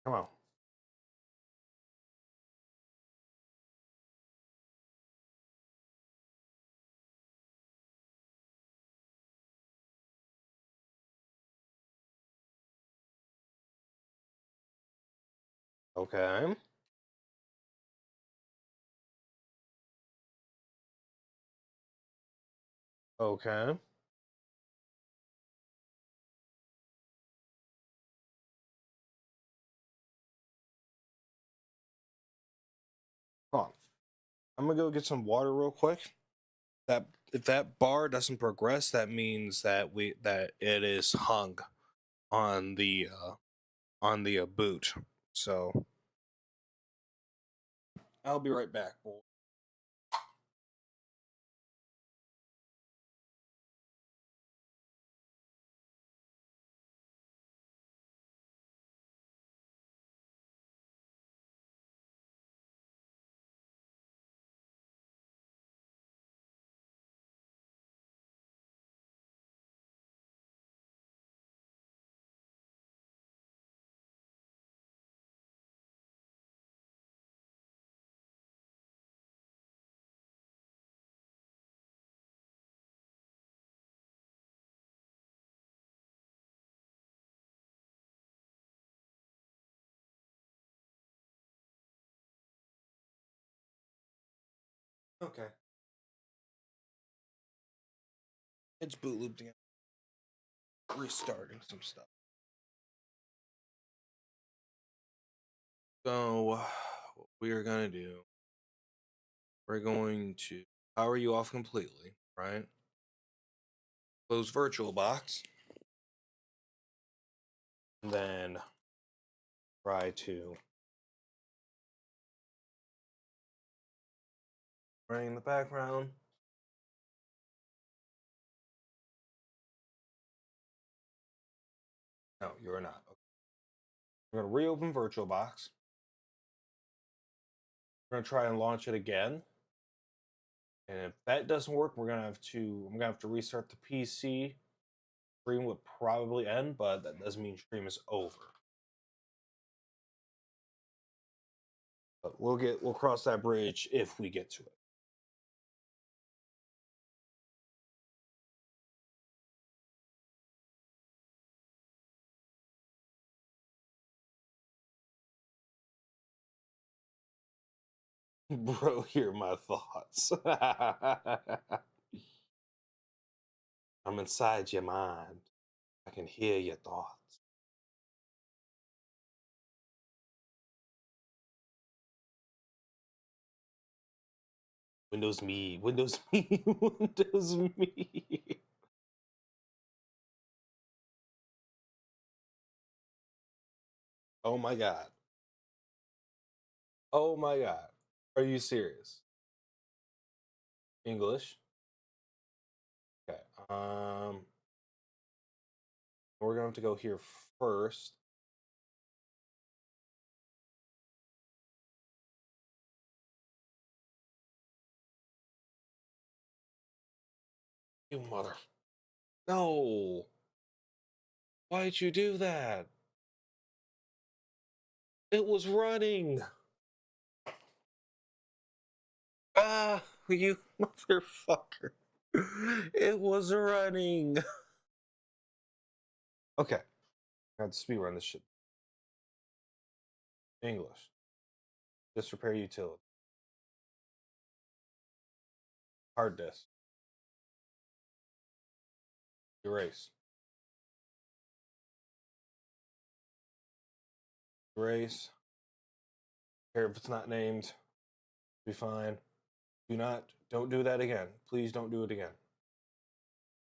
Come on. Okay. Okay. Hold on. I'm gonna go get some water real quick. That if that bar doesn't progress, that means that it is hung on the boot. So I'll be right back, boy. Okay. It's boot looped again. Restarting some stuff. So, what we are going to do, we're going to power you off completely, right? Close VirtualBox. And then try to running in the background. No, you're not. Okay. We're going to reopen VirtualBox. We're going to try and launch it again. And if that doesn't work, I'm gonna have to restart the PC. Stream would probably end, but that doesn't mean stream is over. But we'll cross that bridge if we get to it. Bro, hear my thoughts. I'm inside your mind. I can hear your thoughts. Windows me, Windows me, Windows me. Oh my god. Oh my god. Are you serious? English. Okay. We're going to have to go here first. You mother. No. Why'd you do that? It was running. Ah, you motherfucker. It was running. Okay. I had to speed run this shit. English. Disrepair utility. Hard disk. Erase. Erase. Care if it's not named. Be fine. Don't do that again. Please don't do it again.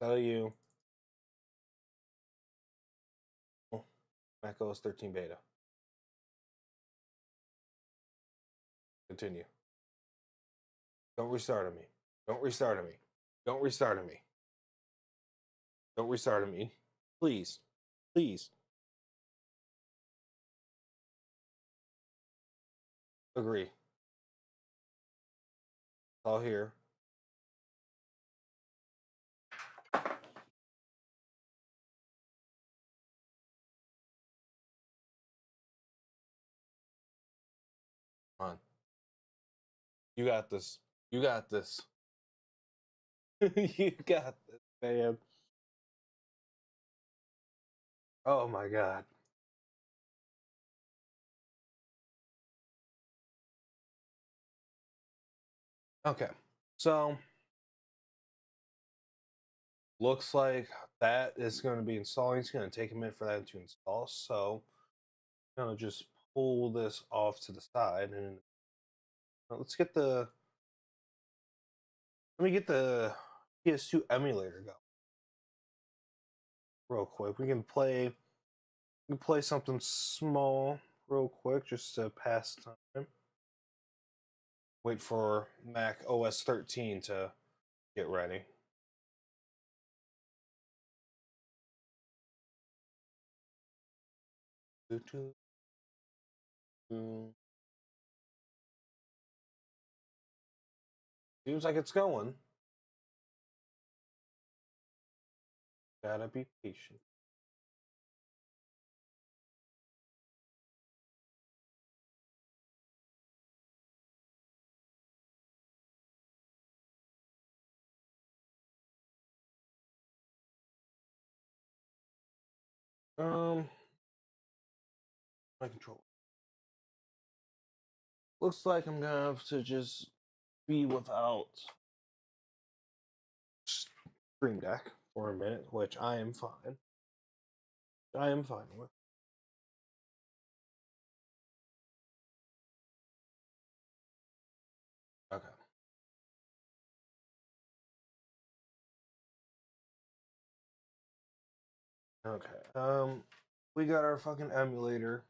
Tell you. Mac OS 13 beta. Continue. Don't restart on me. Don't restart on me. Don't restart on me. Don't restart on me. Please. Please. Agree. All here. Come on. You got this. You got this. You got this, man. Oh my god. Okay. So looks like that is going to be installing. It's going to take a minute for that to install. So I'm going to just pull this off to the side and let's get the let me get the PS2 emulator go real quick. We can play something small real quick just to pass time. Wait for Mac OS 13 to get ready. Seems like it's going. Gotta be patient. My controller. Looks like I'm gonna have to just be without Stream Deck for a minute, which I am fine. I am fine with. Okay. Okay. We got our fucking emulator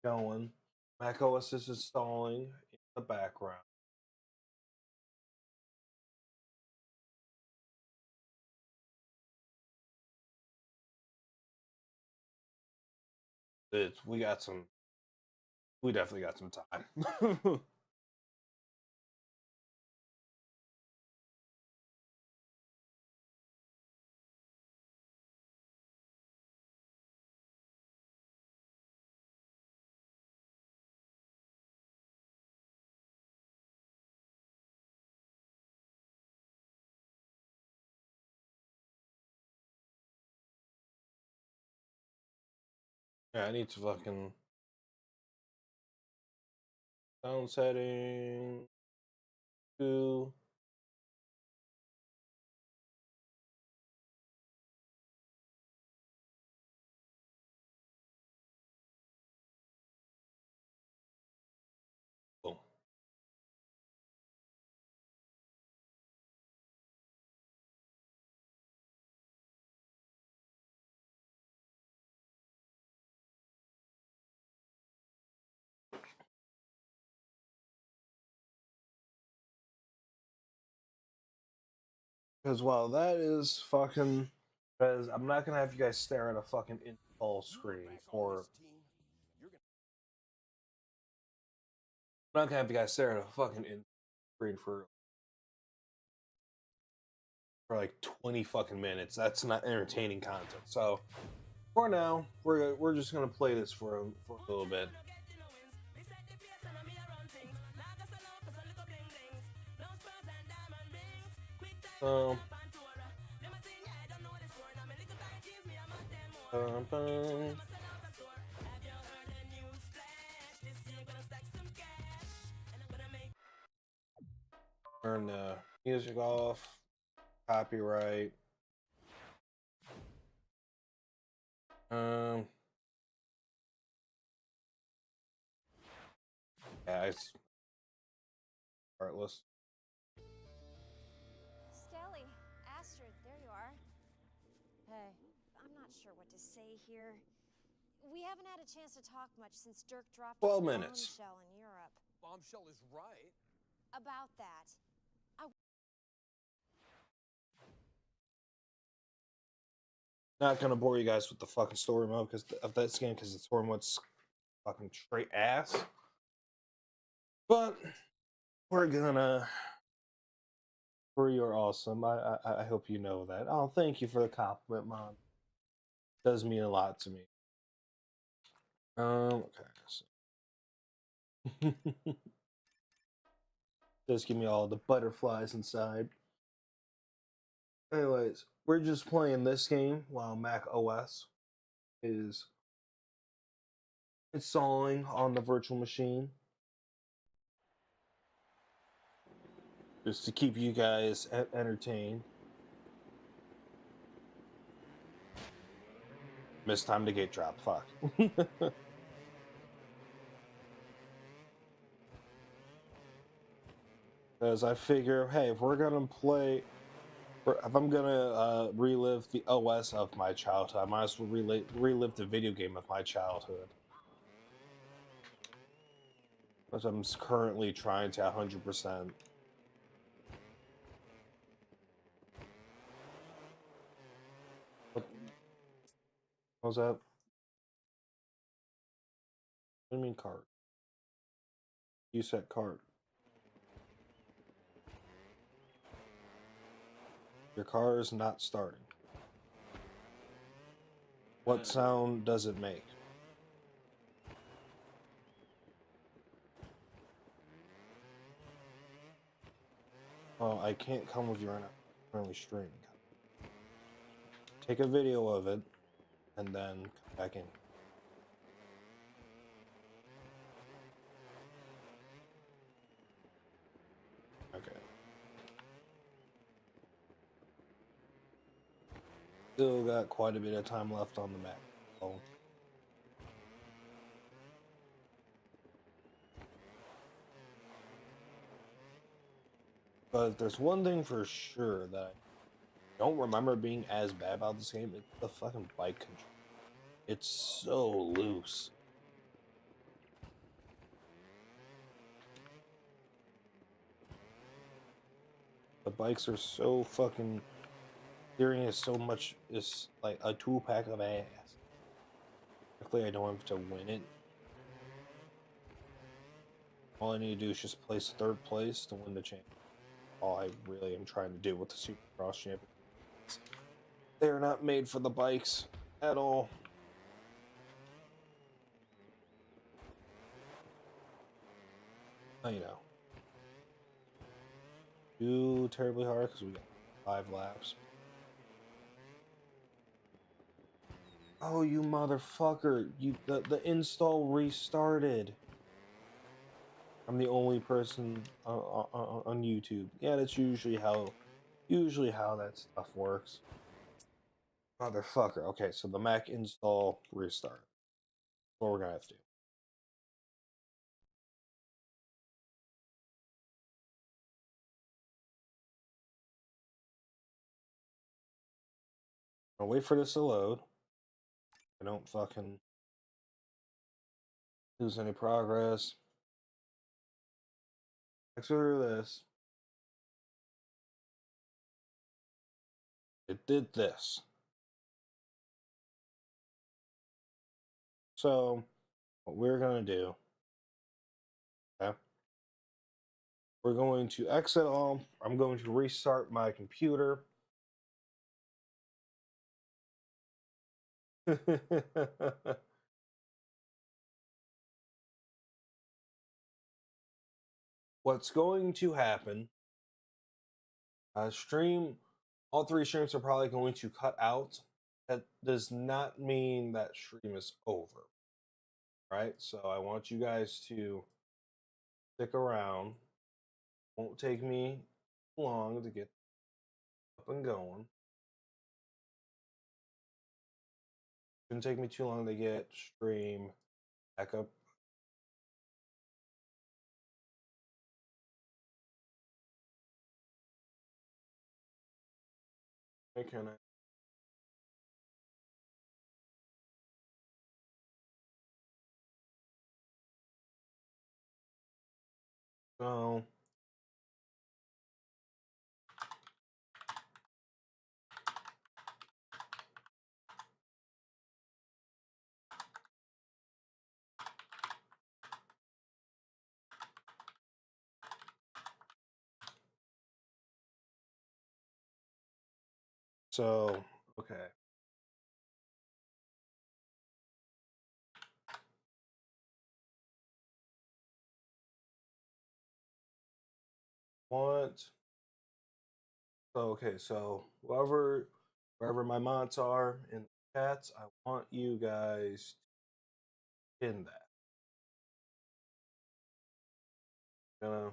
going. Mac OS is installing in the background. We definitely got some time. Yeah, I need to fucking sound setting 2. Boom. Because while that is fucking, because I'm not gonna have you guys stare at a fucking install screen for. I'm not gonna have you guys stare at a fucking screen for like 20 fucking minutes. That's not entertaining content. So for now, we're just gonna play this for a little bit. So. Turn the music off. Copyright. Yeah, it's heartless. Stelly, Astrid, there you are. Hey, I'm not sure what to say here. We haven't had a chance to talk much since Dirk dropped 12 his minutes. bombshell in Europe. Bombshell is right. About that. Not gonna bore you guys with the fucking story mode because of that skin, because the story mode's fucking straight ass. But we're gonna. You're awesome. I hope you know that. Oh, thank you for the compliment, Mom. Does mean a lot to me. Okay. So. Does give me all the butterflies inside. Anyways, we're just playing this game while Mac OS is installing on the virtual machine. Just to keep you guys entertained. Missed time to gate drop. Fuck. Because I figure, hey, if we're gonna play, if I'm gonna relive the OS of my childhood, I might as well relive the video game of my childhood. Which I'm currently trying to 100%. How's that? What do you mean cart? You said cart. Your car is not starting. What sound does it make? Oh, I can't come with you right now. I'm currently streaming. Take a video of it and then come back in. Okay. Still got quite a bit of time left on the Mac. So but if there's one thing for sure that I don't remember being as bad about this game, it's the fucking bike control. It's so loose. The bikes are so fucking... Steering is so much... is like a 2-pack of ass. Luckily, I don't have to win it. All I need to do is just place 3rd place to win the champ. All I really am trying to do with the Supercross champion. They are not made for the bikes at all. You know. Too terribly hard because we got 5 laps. Oh, you motherfucker! The install restarted. I'm the only person on YouTube. Yeah, that's usually how that stuff works. Motherfucker. Okay, so the Mac install restart. What we're gonna have to do. I'll wait for this to load. I don't fucking lose any progress. Exit through this. It did this. So, what we're gonna do, okay? We're going to exit all. I'm going to restart my computer. What's going to happen? Stream, all 3 streams are probably going to cut out. That does not mean that stream is over, right? So I want you guys to stick around. Won't take me long to get up and going. Shouldn't take me too long to get stream back up. Hey, can I? So okay. Want so wherever my mods are in the chats, I want you guys to pin that. Gonna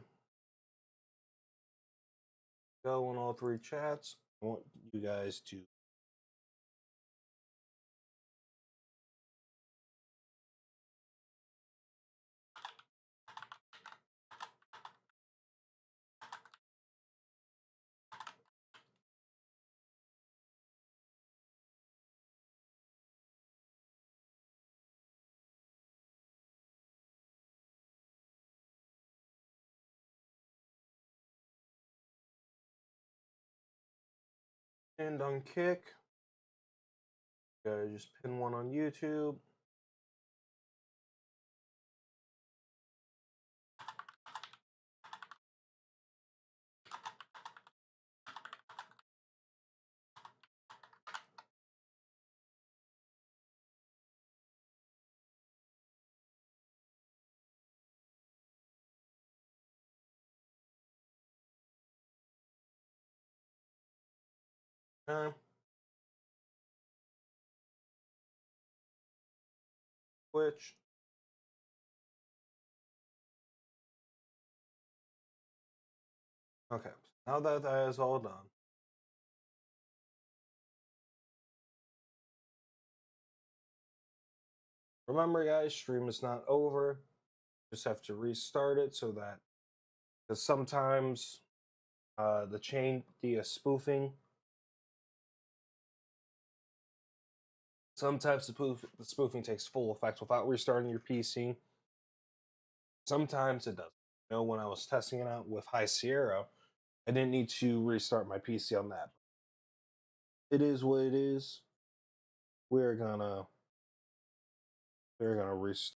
go in all 3 chats. I want you guys to pinned on Kick. Gotta just pin one on YouTube. Okay. Twitch. Okay, now that that is all done, remember guys, stream is not over. Just have to restart it so that, because sometimes the spoofing, sometimes the spoofing takes full effect without restarting your PC. Sometimes it doesn't. You know, when I was testing it out with High Sierra, I didn't need to restart my PC on that. It is what it is. We're gonna restart.